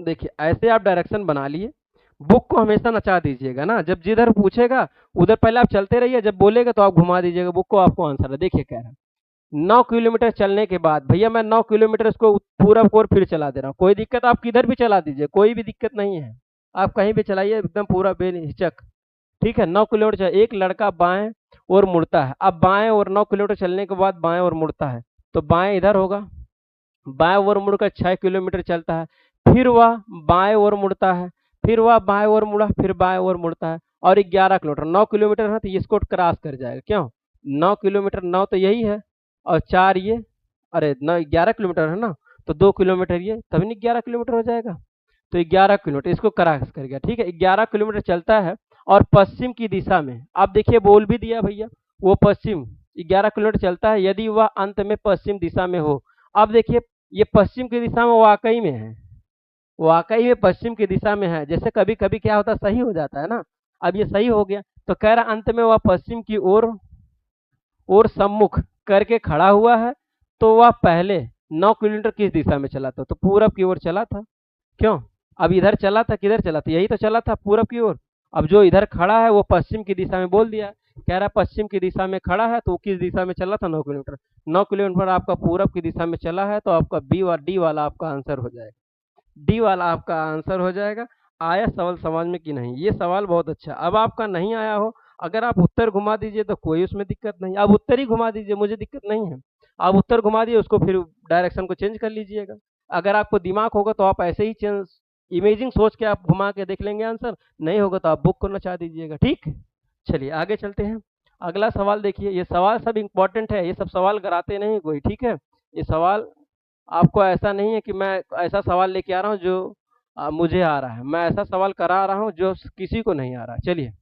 देखिए ऐसे आप डायरेक्शन बना लिए, बुक को हमेशा नचा दीजिएगा ना, जब जिधर पूछेगा उधर पहले आप चलते रहिए, जब बोलेगा तो आप घुमा दीजिएगा बुक को, आपको आंसर है। देखिए कह रहा है 9 किलोमीटर चलने के बाद, भैया मैं 9 किलोमीटर इसको पूरब की ओर फिर चला दे रहा हूँ, कोई दिक्कत, आप किधर भी चला दीजिए, कोई भी दिक्कत नहीं है, आप कहीं भी चलाइए एकदम पूरा बेहिचक, ठीक है। 9 किलोमीटर एक लड़का बाएं और मुड़ता है, अब बाएं और 9 किलोमीटर चलने के बाद बाएं और मुड़ता है, तो बाएं इधर होगा, बाएं ओर मुड़कर 6 किलोमीटर चलता है, फिर वह बाएं ओर मुड़ता है, फिर वह बाएं ओर मुड़ा, फिर बाएं ओर मुड़ता है, और 11 किलोमीटर, 9 किलोमीटर है तो इसको क्रॉस कर जाएगा। क्यों 9 किलोमीटर, 9 तो यही है, और 4 ये, अरे 11 किलोमीटर है ना, तो 2 किलोमीटर ये, तभी नहीं 11 किलोमीटर हो जाएगा। तो 11 किलोमीटर इसको क्रॉस कर गया, ठीक है। 11 किलोमीटर चलता है और पश्चिम की दिशा में, आप देखिए बोल भी दिया भैया, वो पश्चिम 11 किलोमीटर चलता है यदि वह अंत में पश्चिम दिशा में हो। अब देखिए ये पश्चिम की दिशा में वाकई में है, वाकई में पश्चिम की दिशा में है। जैसे कभी कभी क्या होता है, सही हो जाता है ना, अब ये सही हो गया, तो कह रहा अंत में वह पश्चिम की ओर सम्मुख करके खड़ा हुआ है। तो वह पहले 9 किलोमीटर किस दिशा में चला था, तो पूरब की ओर चला था। क्यों अब इधर चला था, किधर चला था, यही तो चला था पूरब की ओर, अब जो इधर खड़ा है वो पश्चिम की दिशा में बोल दिया, कह रहा है पश्चिम की दिशा में खड़ा है, तो वो किस दिशा में चला था? 9 किलोमीटर। 9 किलोमीटर आपका पूरब की दिशा में चला है, तो आपका बी और डी वाला आपका आंसर हो जाएगा। डी वाला आपका आंसर हो जाएगा। आया सवाल समझ में कि नहीं? ये सवाल बहुत अच्छा। अब आपका नहीं आया हो, अगर आप उत्तर घुमा दीजिए तो कोई उसमें दिक्कत नहीं, आप उत्तर ही घुमा दीजिए, मुझे दिक्कत नहीं है। आप उत्तर घुमा दिए, उसको फिर डायरेक्शन को चेंज कर लीजिएगा। अगर आपको दिमाग होगा तो आप ऐसे ही चेंज इमेजिंग सोच के आप घुमा के देख लेंगे आंसर, नहीं होगा तो आप बुक को नचा दीजिएगा। ठीक, चलिए आगे चलते हैं। अगला सवाल देखिए, ये सवाल सब इंपॉर्टेंट है, ये सब सवाल कराते नहीं कोई, ठीक है। ये सवाल आपको ऐसा नहीं है कि मैं ऐसा सवाल लेके आ रहा हूँ जो मुझे आ रहा है, मैं ऐसा सवाल करा रहा हूँ जो किसी को नहीं आ रहा। चलिए,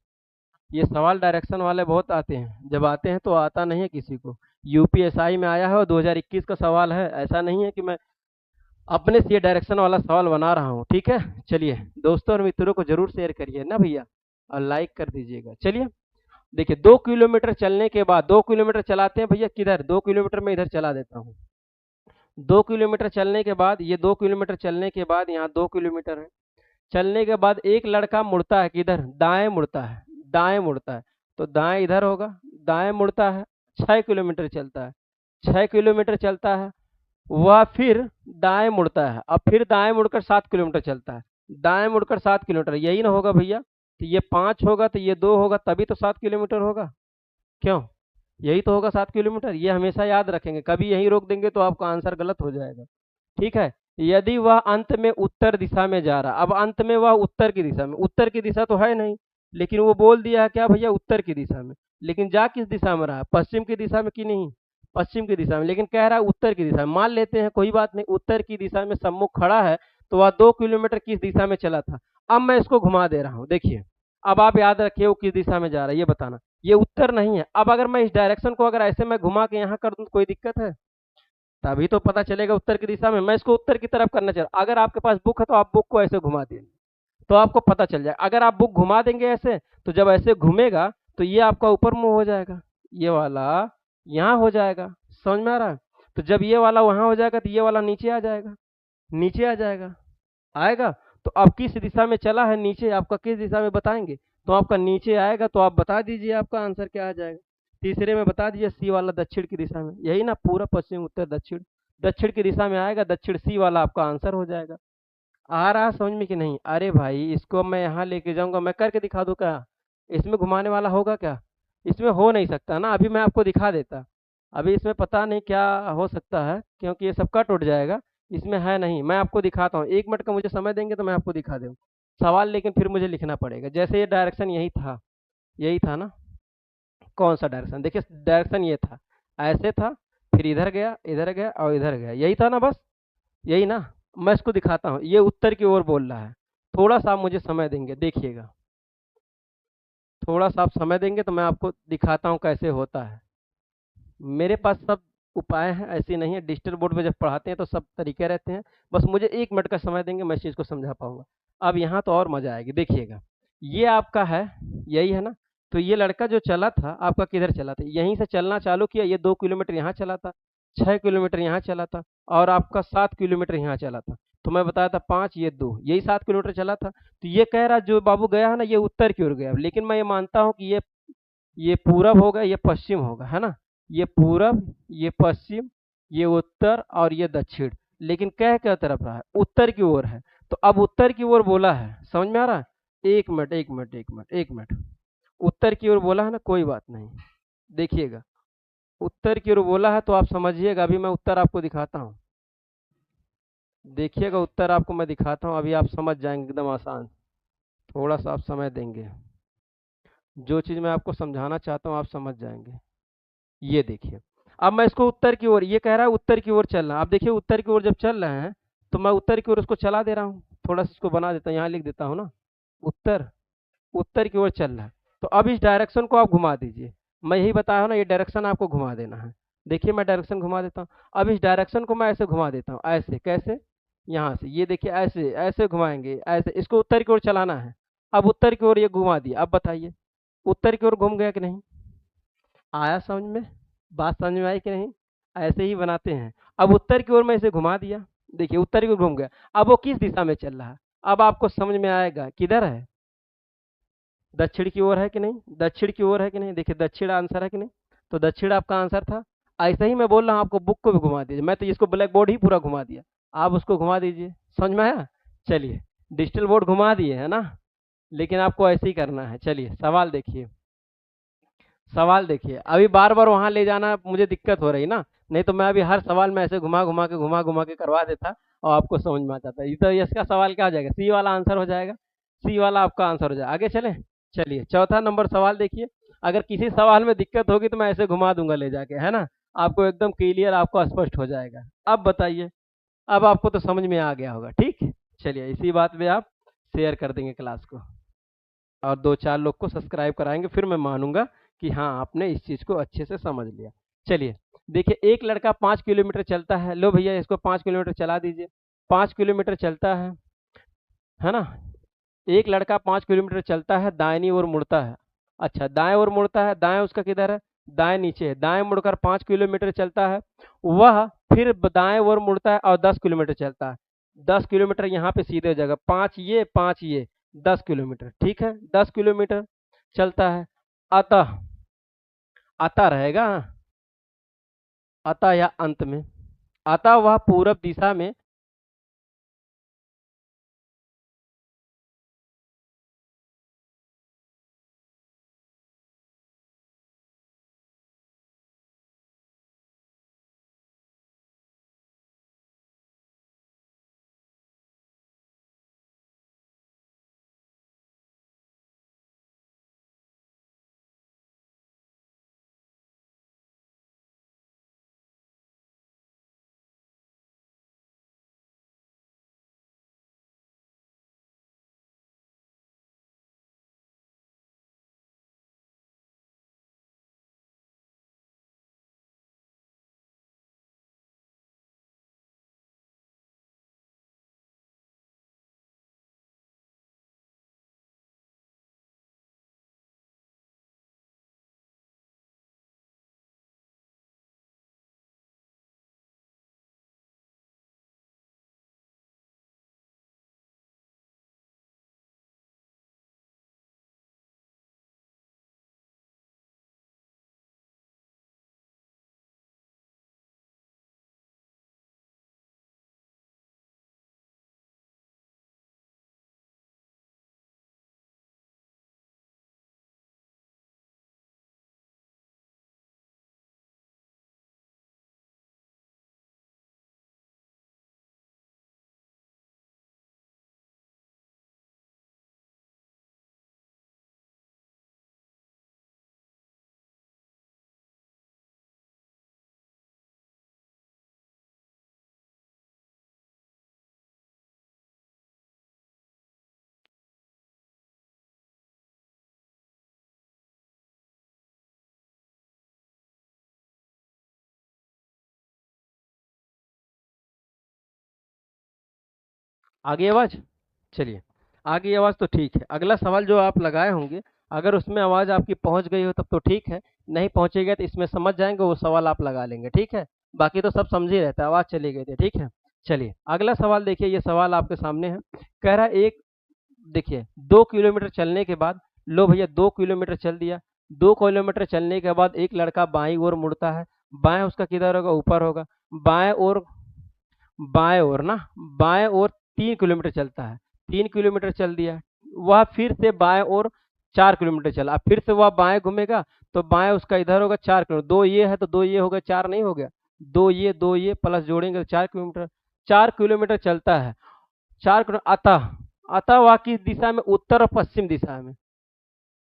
ये सवाल डायरेक्शन वाले बहुत आते हैं, जब आते हैं तो आता नहीं है किसी को। यूपीएसआई में आया है और 2021 का सवाल है, ऐसा नहीं है कि मैं अपने से ये डायरेक्शन वाला सवाल बना रहा हूँ। ठीक है, चलिए दोस्तों और मित्रों को जरूर शेयर करिए ना भैया, और लाइक कर दीजिएगा। चलिए देखिए, 2 किलोमीटर चलने के बाद, 2 किलोमीटर चलाते हैं भैया किधर? 2 किलोमीटर में इधर चला देता हूँ। 2 किलोमीटर चलने के बाद, ये 2 किलोमीटर चलने के बाद यहाँ 2 किलोमीटर है। चलने के बाद एक लड़का मुड़ता है किधर? दाएं मुड़ता है, दाएं मुड़ता है, तो दाएं इधर होगा, दाएं मुड़ता है, 6 किलोमीटर चलता है, 6 किलोमीटर चलता है, वह फिर दाएं मुड़ता है, अब फिर दाएं मुड़कर 7 किलोमीटर चलता है, दाएं मुड़कर 7 किलोमीटर, यही ना होगा भैया? तो ये 5 होगा तो ये 2 होगा, तभी तो 7 किलोमीटर होगा। क्यों? यही तो होगा 7 किलोमीटर। ये हमेशा याद रखेंगे, कभी यहीं रोक देंगे तो आपका आंसर गलत हो जाएगा। ठीक है, यदि वह अंत में उत्तर दिशा में जा रहा, अब अंत में वह उत्तर की दिशा में, उत्तर की दिशा तो है नहीं, लेकिन वो बोल दिया है क्या भैया? उत्तर की दिशा में, लेकिन जा किस दिशा में रहा? पश्चिम की दिशा में कि नहीं? पश्चिम की दिशा में, लेकिन कह रहा है उत्तर की दिशा में। मान लेते हैं, कोई बात नहीं, उत्तर की दिशा में सम्मुख खड़ा है, तो वह 2 किलोमीटर किस दिशा में चला था? अब मैं इसको घुमा दे रहा हूँ, देखिए। अब आप याद रखिए वो किस दिशा में जा रहा है, ये बताना। ये उत्तर नहीं है। अब अगर मैं इस डायरेक्शन को अगर ऐसे मैं घुमा के यहाँ कर दूँ तो कोई दिक्कत है? तभी तो पता चलेगा उत्तर की दिशा में। मैं इसको उत्तर की तरफ करना चाह रहा हूँ। अगर आपके पास बुक है तो आप बुक को ऐसे घुमा देंगे तो आपको पता चल जाएगा। अगर आप बुक घुमा देंगे ऐसे, तो जब ऐसे घूमेगा तो ये आपका ऊपर मुंह हो जाएगा, ये वाला यहाँ हो जाएगा। समझ में आ रहा है? तो जब ये वाला वहां हो जाएगा तो ये वाला नीचे आ जाएगा, नीचे आ जाएगा, आएगा। तो अब किस दिशा में चला है नीचे, आपका किस दिशा में बताएंगे, तो आपका नीचे आएगा, तो आप बता दीजिए आपका आंसर क्या आ जाएगा। तीसरे में बता दीजिए, सी वाला दक्षिण की दिशा में, यही ना? पूरा पश्चिम उत्तर दक्षिण, दक्षिण की दिशा में आएगा, दक्षिण सी वाला आपका आंसर हो जाएगा। आ रहा समझ में कि नहीं? अरे भाई, इसको मैं यहाँ लेके जाऊंगा, मैं करके दिखा दूँ क्या? इसमें घुमाने वाला होगा क्या? इसमें हो नहीं सकता ना, अभी मैं आपको दिखा देता। अभी इसमें पता नहीं क्या हो सकता है, क्योंकि ये सब कट उठ जाएगा, इसमें है नहीं। मैं आपको दिखाता हूँ, 1 मिनट का मुझे समय देंगे तो मैं आपको दिखा दूँ सवाल, लेकिन फिर मुझे लिखना पड़ेगा। जैसे ये डायरेक्शन यही था, यही था ना? कौन सा डायरेक्शन? देखिए डायरेक्शन ये था, ऐसे था, फिर इधर गया, इधर गया और इधर गया, यही था ना? बस यही ना? मैं इसको दिखाता हूँ, ये उत्तर की ओर बोल रहा है। थोड़ा सा आप मुझे समय देंगे, देखिएगा, थोड़ा सा आप समय देंगे तो मैं आपको दिखाता हूँ कैसे होता है। मेरे पास सब उपाय हैं, ऐसे नहीं है। डिजिटल बोर्ड पे जब पढ़ाते हैं तो सब तरीके रहते हैं। बस मुझे 1 मिनट का समय देंगे, मैं इस चीज़ को समझा पाऊंगा। अब यहाँ तो और मजा आएगी, देखिएगा। ये आपका है, यही है ना? तो ये लड़का जो चला था आपका, किधर चला था? यहीं से चलना चालू किया, ये 2 किलोमीटर यहाँ चला था, 6 किलोमीटर यहाँ चला था, और आपका 7 किलोमीटर यहाँ चला था। तो मैं बताया था 5, ये 2, यही 7 किलोमीटर चला था। तो ये कह रहा जो बाबू गया है ना, ये उत्तर की ओर गया, लेकिन मैं ये मानता हूँ कि ये पूरब होगा, ये पश्चिम होगा, है ना? ये पूरब, ये पश्चिम, ये उत्तर और ये दक्षिण, लेकिन कह क्या तरफ रहा है? उत्तर की ओर है। तो अब उत्तर की ओर बोला है, समझ में आ रहा है? 1 मिनट, 1 मिनट, 1 मिनट, 1 मिनट। उत्तर की ओर बोला है ना, कोई बात नहीं, देखिएगा। उत्तर की ओर बोला है तो आप समझिएगा, अभी मैं उत्तर आपको दिखाता हूँ। देखिएगा, उत्तर आपको मैं दिखाता हूँ, अभी आप समझ जाएंगे, एकदम आसान। थोड़ा सा आप समय देंगे, जो चीज़ मैं आपको समझाना चाहता हूँ आप समझ जाएंगे। ये देखिए, अब मैं इसको उत्तर की ओर, ये कह रहा है उत्तर की ओर चलना। अब देखिए, उत्तर की ओर जब चल रहे हैं तो मैं उत्तर की ओर उसको चला दे रहा हूँ। थोड़ा सा इसको बना देता हूँ, यहाँ लिख देता हूँ ना, उत्तर, उत्तर की ओर चल रहा है। तो अब इस डायरेक्शन को आप घुमा दीजिए। मैं यही बताया हूँ ना, ये डायरेक्शन आपको घुमा देना है। देखिए मैं डायरेक्शन घुमा देता हूँ। अब इस डायरेक्शन को मैं ऐसे घुमा देता हूँ, ऐसे कैसे? यहाँ से, ये देखिए, ऐसे ऐसे घुमाएंगे, ऐसे इसको उत्तर की ओर चलाना है। अब उत्तर की ओर ये घुमा दिया, अब बताइए उत्तर की ओर घूम गया कि नहीं? आया समझ में? बात समझ में आई कि नहीं? ऐसे ही बनाते हैं। अब उत्तर की ओर मैं इसे घुमा दिया, देखिए उत्तर की ओर घूम गया। अब वो किस दिशा में चल रहा है? अब आपको समझ में आएगा किधर है। दक्षिण की ओर है कि नहीं, दक्षिण की ओर है कि नहीं, देखिए दक्षिण आंसर है कि नहीं, तो दक्षिण आपका आंसर था। ऐसे ही मैं बोल रहा हूँ, आपको बुक को भी घुमा दीजिए, मैं तो इसको ब्लैक बोर्ड ही पूरा घुमा दिया, आप उसको घुमा दीजिए, समझ में आया। चलिए, डिजिटल बोर्ड घुमा दिए है ना, लेकिन आपको ऐसे ही करना है। चलिए सवाल देखिए, सवाल देखिए, अभी बार बार वहां ले जाना मुझे दिक्कत हो रही ना, नहीं तो मैं अभी हर सवाल में ऐसे घुमा घुमा के करवा देता और आपको समझ में आ जाता। ये तो इसका सवाल क्या हो जाएगा, सी वाला आंसर हो जाएगा, सी वाला आपका आंसर हो जाएगा। आगे चले, चलिए चौथा नंबर सवाल देखिए। अगर किसी सवाल में दिक्कत होगी तो मैं ऐसे घुमा दूंगा ले जाके, है ना, आपको एकदम क्लियर, आपको स्पष्ट हो जाएगा। अब बताइए, अब आपको तो समझ में आ गया होगा, ठीक। चलिए इसी बात पे आप शेयर कर देंगे क्लास को, और दो चार लोग को सब्सक्राइब कराएंगे, फिर मैं मानूंगा कि हाँ आपने इस चीज को अच्छे से समझ लिया। चलिए देखिए, एक लड़का 5 किलोमीटर चलता है, लो भैया इसको 5 किलोमीटर चला दीजिए। 5 किलोमीटर चलता है ना, एक लड़का 5 किलोमीटर चलता है, दाहिनी ओर मुड़ता है। अच्छा, दाएं ओर मुड़ता है, दाएं उसका किधर है, दाएं नीचे है, दाएं मुड़कर 5 किलोमीटर चलता है। वह फिर दाएं ओर मुड़ता है और 10 किलोमीटर चलता है। 10 किलोमीटर यहाँ पे सीधे हो जाएगा, पाँच ये 10 किलोमीटर, ठीक है, 10 किलोमीटर चलता है। अतः, अतः रहेगा, अतः या अंत में, अतः वह पूरब दिशा में, आगे आवाज, चलिए आगे आवाज तो ठीक है। अगला सवाल जो आप लगाए होंगे, अगर उसमें आवाज आपकी पहुंच गई हो तब तो ठीक है, नहीं पहुंचेगा तो इसमें समझ जाएंगे, वो सवाल आप लगा लेंगे, ठीक है। बाकी तो सब समझ ही रहता है, आवाज चली गई थी, ठीक है। चलिए अगला सवाल देखिए, ये सवाल आपके सामने है। कह रहा है एक, देखिए 2 किलोमीटर चलने के बाद, लो भैया 2 किलोमीटर चल दिया, 2 किलोमीटर चलने के बाद एक लड़का बाईं ओर मुड़ता है। बाएं उसका किधर होगा, ऊपर होगा। बाएं ओर, बाएं ओर ना, बाएं ओर 3 किलोमीटर चलता है, 3 किलोमीटर चल दिया। वह फिर से बाएं ओर 4 किलोमीटर चला, अब फिर से वह बाएं घूमेगा, तो बाएं उसका इधर होगा 4 किलोमीटर, दो ये है तो दो ये हो गया, चार नहीं हो गया, दो ये प्लस जोड़ेंगे तो 4 किलोमीटर। 4 किलोमीटर चलता है, 4 किलोमीटर, अतः, अतः वह किस दिशा में, उत्तर और पश्चिम दिशा में,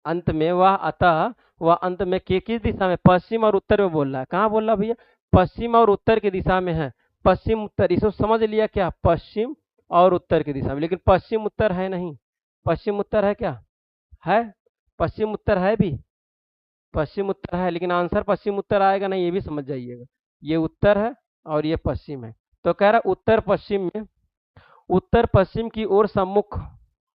अंत में वह, अतः वह अंत में किस दिशा में, पश्चिम और उत्तर में बोल रहा है। कहाँ बोल रहा है भैया, पश्चिम और उत्तर की दिशा में है। पश्चिम उत्तर, इसको समझ लिया क्या, पश्चिम और उत्तर की दिशा में, लेकिन पश्चिम उत्तर है नहीं, पश्चिम उत्तर है क्या, है, पश्चिम उत्तर है भी, पश्चिम उत्तर है, लेकिन आंसर पश्चिम उत्तर आएगा नहीं, ये भी समझ जाइएगा। ये उत्तर है और ये पश्चिम है, तो कह रहा उत्तर पश्चिम में, उत्तर पश्चिम की ओर सम्मुख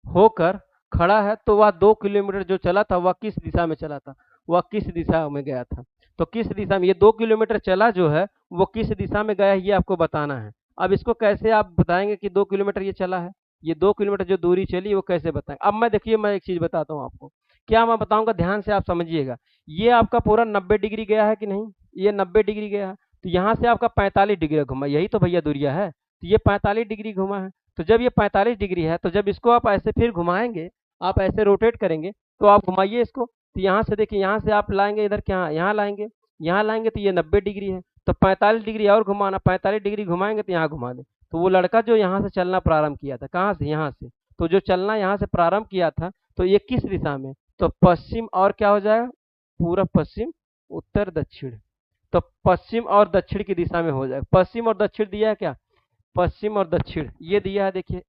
होकर खड़ा है, तो वह 2 किलोमीटर जो चला था वह किस दिशा में चला था, वह किस दिशा में गया था। तो किस दिशा में, ये 2 किलोमीटर चला जो है वो किस दिशा में गया है, ये आपको बताना है। अब इसको कैसे आप बताएंगे कि 2 किलोमीटर ये चला है, ये 2 किलोमीटर जो दूरी चली वो कैसे बताएं। अब मैं देखिए, मैं एक चीज बताता हूँ आपको, क्या मैं बताऊंगा, ध्यान से आप समझिएगा। ये आपका पूरा 90 डिग्री गया है कि नहीं, ये 90 डिग्री गया है, तो यहाँ से आपका 45 डिग्री घुमा, यही तो भैया दूरिया है, तो ये 45 डिग्री घुमा है। तो जब ये 45 डिग्री है, तो जब इसको आप ऐसे फिर घुमाएंगे, आप ऐसे रोटेट करेंगे, तो आप घुमाइए इसको, तो यहाँ से देखिए, यहाँ से आप लाएंगे इधर, क्या यहाँ लाएंगे, यहाँ लाएंगे तो ये 90 डिग्री है, तो 45 डिग्री और घुमाना, 45 डिग्री घुमाएंगे तो यहाँ घुमा दें। तो वो लड़का जो यहाँ से चलना प्रारंभ किया था, कहाँ से, यहाँ से, तो जो चलना यहाँ से प्रारंभ किया था, तो ये किस दिशा में, तो पश्चिम और क्या हो जाएगा, पूरब पश्चिम उत्तर दक्षिण, तो पश्चिम और दक्षिण की दिशा में हो जाएगा। पश्चिम और दक्षिण दिया है क्या, पश्चिम और दक्षिण ये दिया है, देखिए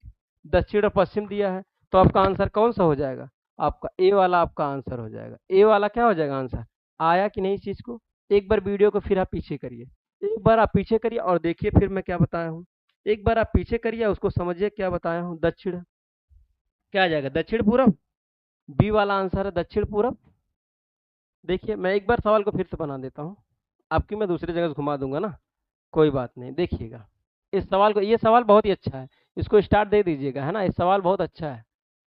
दक्षिण और पश्चिम दिया है, तो आपका आंसर कौन सा हो जाएगा, आपका ए वाला आपका आंसर हो जाएगा। ए वाला क्या हो जाएगा आंसर, आया कि नहीं इस चीज को। एक बार वीडियो को फिर आप पीछे करिए, एक बार आप पीछे करिए और देखिए फिर मैं क्या बताया हूँ। एक बार आप पीछे करिए, उसको समझिए क्या बताया हूँ। दक्षिण क्या आ जाएगा, दक्षिण पूरब, बी वाला आंसर है दक्षिण पूरब। देखिए मैं एक बार सवाल को फिर से बना देता हूँ, आपकी मैं दूसरी जगह से घुमा दूंगा ना, कोई बात नहीं। देखिएगा इस सवाल को, ये सवाल बहुत ही अच्छा है, इसको स्टार्ट दे दीजिएगा, है ना, इस सवाल बहुत अच्छा है।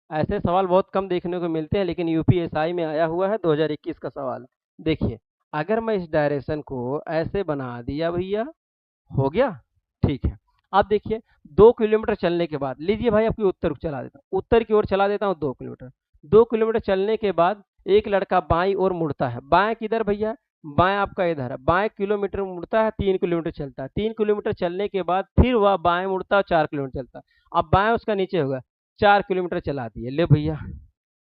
ऐसे सवाल बहुत कम देखने को मिलते हैं, लेकिन यूपीएसआई में आया हुआ है, 2021 का सवाल। देखिए अगर मैं इस डायरेक्शन को ऐसे बना दिया भैया, हो गया, ठीक है। अब देखिए 2 किलोमीटर चलने के बाद, लीजिए भाई आपकी उत्तर को चला देता हूँ, उत्तर की ओर चला देता हूँ 2 किलोमीटर। 2 किलोमीटर चलने के बाद एक लड़का बाईं ओर मुड़ता है, बाएं किधर भैया, बाएं आपका इधर है, बाएं किलोमीटर मुड़ता है, 3 किलोमीटर चलता है, 3 किलोमीटर चलने के बाद फिर वह बाएं मुड़ता है, 4 किलोमीटर चलता है। अब बाएं उसका नीचे होगा, 4 किलोमीटर चला दिए, ले भैया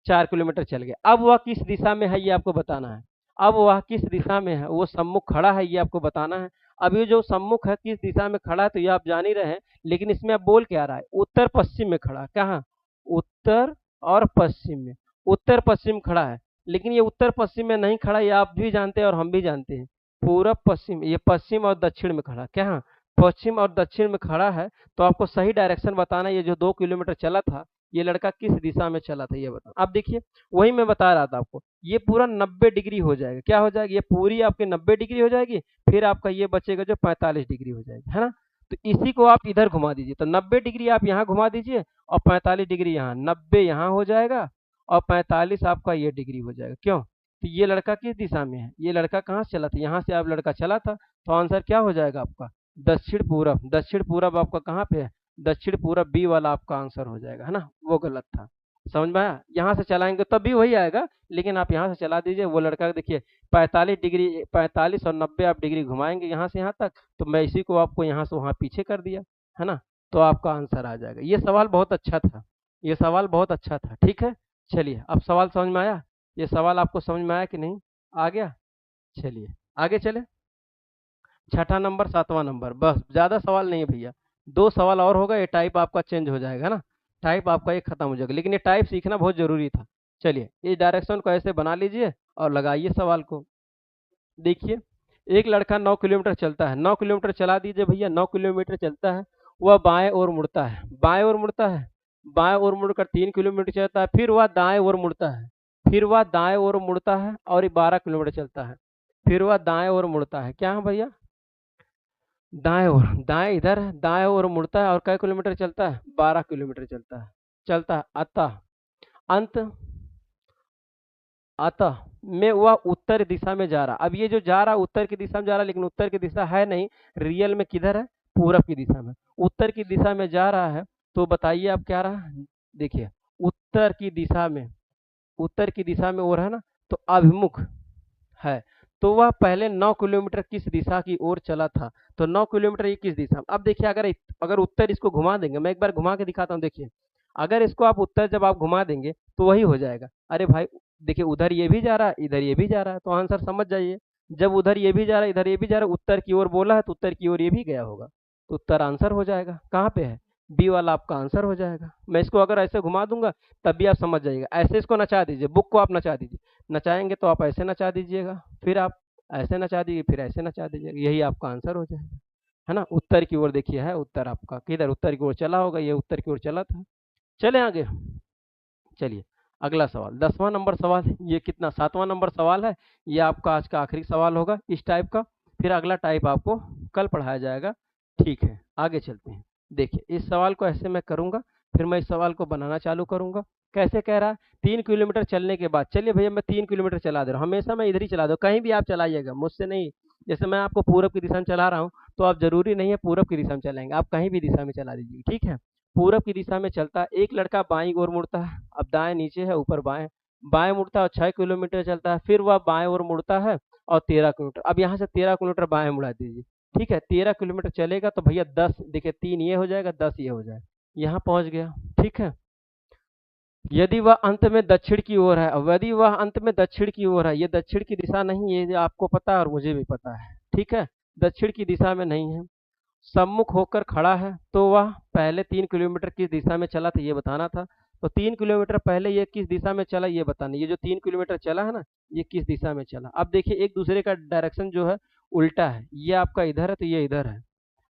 4 किलोमीटर चल गया। अब वह किस दिशा में है ये आपको बताना है, अब वह किस दिशा में है, वो सम्मुख खड़ा है ये आपको बताना है। अब ये जो सम्मुख है किस दिशा में खड़ा है, तो ये आप जान ही रहे हैं, लेकिन इसमें अब बोल क्या रहा है, उत्तर पश्चिम में खड़ा, कहाँ, उत्तर और पश्चिम में, उत्तर पश्चिम खड़ा है। लेकिन ये उत्तर पश्चिम में नहीं खड़ा, ये आप भी जानते हैं और हम भी जानते हैं, पूरब पश्चिम, ये पश्चिम और दक्षिण में खड़ा, क्या, पश्चिम और दक्षिण में खड़ा है। तो आपको सही डायरेक्शन बताना है, ये जो 2 किलोमीटर चला था, ये लड़का किस दिशा में चला था ये बताना। अब देखिए वही मैं बता रहा था आपको, ये पूरा 90 डिग्री हो जाएगा, क्या हो जाएगा, ये पूरी आपकी 90 डिग्री हो जाएगी, फिर आपका ये बचेगा जो 45 डिग्री हो जाएगी, है ना। तो इसी को आप इधर घुमा दीजिए, तो 90 डिग्री आप यहाँ घुमा दीजिए और 45 डिग्री यहाँ, 90 यहाँ हो जाएगा और 45 आपका ये डिग्री हो जाएगा। क्यों, तो ये लड़का किस दिशा में है, ये लड़का कहाँ से चला था, यहाँ से आप लड़का चला था, तो आंसर क्या हो जाएगा आपका, दक्षिण पूरब। दक्षिण पूरब आपका कहाँ पे है, दक्षिण पूरब, बी वाला आपका आंसर हो जाएगा, है ना, वो गलत था। समझ में आया, यहाँ से चलाएंगे तब भी वही आएगा, लेकिन आप यहाँ से चला दीजिए। वो लड़का देखिए 45 डिग्री, 45 और 90 आप डिग्री घुमाएंगे यहाँ से यहाँ तक, तो मैं इसी को आपको यहाँ से वहाँ पीछे कर दिया, है ना, तो आपका आंसर आ जाएगा। ये सवाल बहुत अच्छा था, ये सवाल बहुत अच्छा था, ठीक है। चलिए अब सवाल समझ में आया, ये सवाल आपको समझ में आया कि नहीं, आ गया। चलिए आगे चले, छठा नंबर, सातवां नंबर, बस ज़्यादा सवाल नहीं है भैया, 2 सवाल और होगा, ये टाइप आपका चेंज हो जाएगा ना, टाइप आपका ये खत्म हो जाएगा, लेकिन ये टाइप सीखना बहुत जरूरी था। चलिए इस डायरेक्शन को ऐसे बना लीजिए और लगाइए सवाल को। देखिए एक लड़का 9 किलोमीटर चलता है, 9 किलोमीटर चला दीजिए भैया, 9 किलोमीटर चलता है, वह बाएं ओर मुड़ता है, बाएं ओर मुड़ता है, बाएं ओर मुड़कर 3 किलोमीटर चलता है, फिर वह दाएं ओर मुड़ता है, फिर वह दाएं ओर मुड़ता है और 12 किलोमीटर चलता है, फिर वह दाएं ओर मुड़ता है, क्या है भैया, दाएं ओर, दाएं इधर है, दाएं ओर मुड़ता है और कई किलोमीटर चलता है, 12 किलोमीटर चलता है, चलता है, अतः अंत, अतः में वह उत्तर दिशा में जा रहा। अब ये जो जा रहा उत्तर की दिशा में जा रहा, लेकिन उत्तर की दिशा है नहीं, रियल में किधर है, पूरब की दिशा में, उत्तर की दिशा में जा रहा है। तो बताइए अब क्या रहा, देखिए उत्तर की दिशा में, उत्तर की दिशा में ओर है ना, तो अभिमुख है, तो वह पहले 9 किलोमीटर किस दिशा की ओर चला था, तो 9 किलोमीटर ये किस दिशा में। अब देखिए अगर अगर उत्तर इसको घुमा देंगे, मैं एक बार घुमा के दिखाता हूँ, देखिए अगर इसको आप उत्तर जब आप घुमा देंगे तो वही हो जाएगा। अरे भाई देखिए उधर ये भी जा रहा है, इधर ये भी जा रहा है, तो आंसर समझ जाइए, जब उधर ये भी जा रहा है, इधर ये भी जा रहा है, उत्तर की ओर बोला है तो उत्तर की ओर ये भी गया होगा, तो उत्तर आंसर हो जाएगा, कहाँ पे है, बी वाला आपका आंसर हो जाएगा। मैं इसको अगर ऐसे घुमा दूंगा तब भी आप समझ जाइएगा, ऐसे इसको नचा दीजिए, बुक को आप नचा दीजिए, नचाएंगे तो आप ऐसे नचा दीजिएगा, फिर आप ऐसे नचा दीजिए, फिर ऐसे नचा दीजिएगा, यही आपका आंसर हो जाएगा, है ना। उत्तर की ओर देखिए है उत्तर आपका, किधर उत्तर की ओर चला होगा, ये उत्तर की ओर चला था। चले आगे, चलिए अगला सवाल, 10वां नंबर सवाल, ये कितना 7वां नंबर सवाल है, ये आपका आज का आखिरी सवाल होगा इस टाइप का, फिर अगला टाइप आपको कल पढ़ाया जाएगा, ठीक है। आगे चलते हैं, देखिए इस सवाल को ऐसे मैं करूंगा, फिर मैं इस सवाल को बनाना चालू करूंगा। कैसे कह रहा है? 3 किलोमीटर चलने के बाद, चलिए भैया मैं 3 किलोमीटर चला दे रहा हूँ, हमेशा मैं इधर ही चला दूँ, कहीं भी आप चलाइएगा मुझसे नहीं। जैसे मैं आपको पूरब की दिशा में चला रहा हूँ, तो आप जरूरी नहीं है पूरब की दिशा में चलाएंगे, आप कहीं भी दिशा में चला दीजिए, ठीक है। पूरब की दिशा में चलता है, एक लड़का बाईं ओर मुड़ता है, अब दाएं नीचे है ऊपर बाएं, बाएं मुड़ता है और 6 किलोमीटर चलता है, फिर वह बाएं ओर मुड़ता है और 13 किलोमीटर, अब यहाँ से 13 किलोमीटर बाएं मुड़ा दीजिए, ठीक है। 13 किलोमीटर चलेगा तो भैया 10, देखिए 3 ये हो जाएगा, 10 ये हो जाएगा, यहाँ पहुंच गया, ठीक है। यदि वह अंत में दक्षिण की ओर है, अब यदि वह अंत में दक्षिण की ओर है, ये दक्षिण की दिशा नहीं है, ये आपको पता है और मुझे भी पता है, ठीक है। दक्षिण की दिशा में नहीं है, सम्मुख होकर खड़ा है, तो वह पहले 3 किलोमीटर किस दिशा में चला था ये बताना था। तो 3 किलोमीटर पहले ये किस दिशा में चला ये बताना, ये जो 3 किलोमीटर चला है ना, ये किस दिशा में चला। अब देखिए एक दूसरे का डायरेक्शन जो है उल्टा है, ये आपका इधर है तो ये इधर है।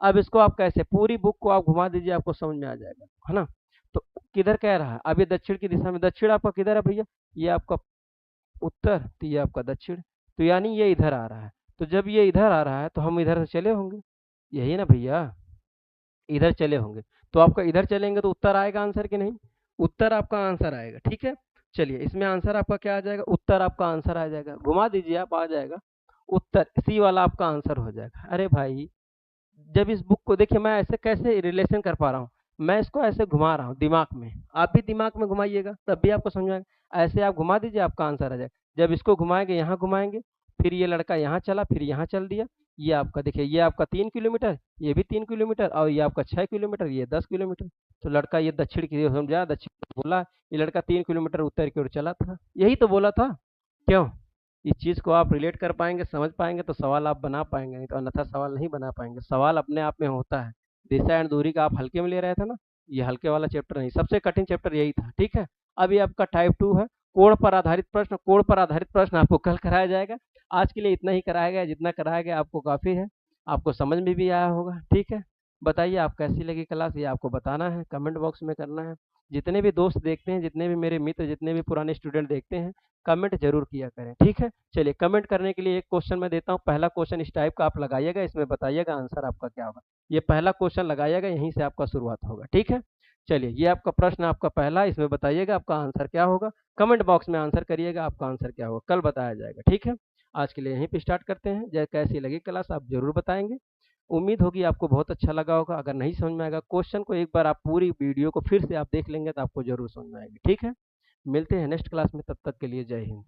अब इसको आप कैसे, पूरी बुक को आप घुमा दीजिए, आपको समझ में आ जाएगा, है ना। तो किधर कह रहा है, अब ये दक्षिण की दिशा में, दक्षिण आपका किधर है भैया, ये आपका उत्तर, तो ये आपका दक्षिण, तो यानी ये इधर आ रहा है। तो जब ये इधर आ रहा है तो हम इधर से चले होंगे, यही ना भैया, इधर चले होंगे। तो आपका इधर चलेंगे तो उत्तर आएगा आंसर कि नहीं, उत्तर आपका आंसर आएगा, ठीक है। चलिए इसमें आंसर आपका क्या आ जाएगा, उत्तर आपका आंसर आ जाएगा, घुमा दीजिए आप, आ जाएगा उत्तर, सी वाला आपका आंसर हो जाएगा। अरे भाई, जब इस बुक को देखिए, मैं ऐसे कैसे रिलेशन कर पा रहा हूँ, मैं इसको ऐसे घुमा रहा हूँ दिमाग में, आप भी दिमाग में घुमाइएगा तब भी आपको समझ में आएगा। ऐसे आप घुमा दीजिए, आपका आंसर आ जाएगा। जब इसको घुमाएंगे, यहाँ घुमाएंगे, फिर ये लड़का यहाँ चला, फिर यहाँ चल दिया, ये आपका देखिए, ये आपका 3 किलोमीटर, ये भी 3 किलोमीटर, और ये आपका 6 किलोमीटर, ये 10 किलोमीटर। तो लड़का ये दक्षिण की ओर समझा, दक्षिण की ओर बोला, ये लड़का 3 किलोमीटर उत्तर की ओर चला था, यही तो बोला था। क्यों? इस चीज़ को आप रिलेट कर पाएंगे, समझ पाएंगे तो सवाल आप बना पाएंगे, नहीं तो अन्यथा सवाल नहीं बना पाएंगे। सवाल अपने आप में होता है। दिशा एंड दूरी का आप हल्के में ले रहे थे ना, ये हल्के वाला चैप्टर नहीं, सबसे कठिन चैप्टर यही था, ठीक है। अब ये आपका टाइप 2 है, कोण पर आधारित प्रश्न, कोण पर आधारित प्रश्न आपको कल कराया जाएगा। आज के लिए इतना ही कराया गया, जितना कराया गया आपको काफ़ी है, आपको समझ में भी आया होगा, ठीक है। बताइए आप कैसी लगी क्लास, ये आपको बताना है, कमेंट बॉक्स में करना है। जितने भी दोस्त देखते हैं, जितने भी मेरे मित्र, जितने भी पुराने स्टूडेंट देखते हैं, कमेंट जरूर किया करें, ठीक है। चलिए कमेंट करने के लिए एक क्वेश्चन मैं देता हूँ, पहला क्वेश्चन इस टाइप का आप लगाइएगा, इसमें बताइएगा आंसर आपका क्या होगा। ये पहला क्वेश्चन लगाइएगा, यहीं से आपका शुरुआत होगा, ठीक है। चलिए ये आपका प्रश्न आपका पहला, इसमें बताइएगा आपका आंसर क्या होगा, कमेंट बॉक्स में आंसर करिएगा, आपका आंसर क्या होगा कल बताया जाएगा, ठीक है। आज के लिए यहीं पे स्टार्ट करते हैं, जैसे कैसी लगी क्लास आप जरूर बताएंगे। उम्मीद होगी आपको बहुत अच्छा लगा होगा। अगर नहीं समझ में आएगा क्वेश्चन को, एक बार आप पूरी वीडियो को फिर से आप देख लेंगे तो आपको जरूर समझ में आएगी, ठीक है। मिलते हैं नेक्स्ट क्लास में, तब तक के लिए जय हिंद।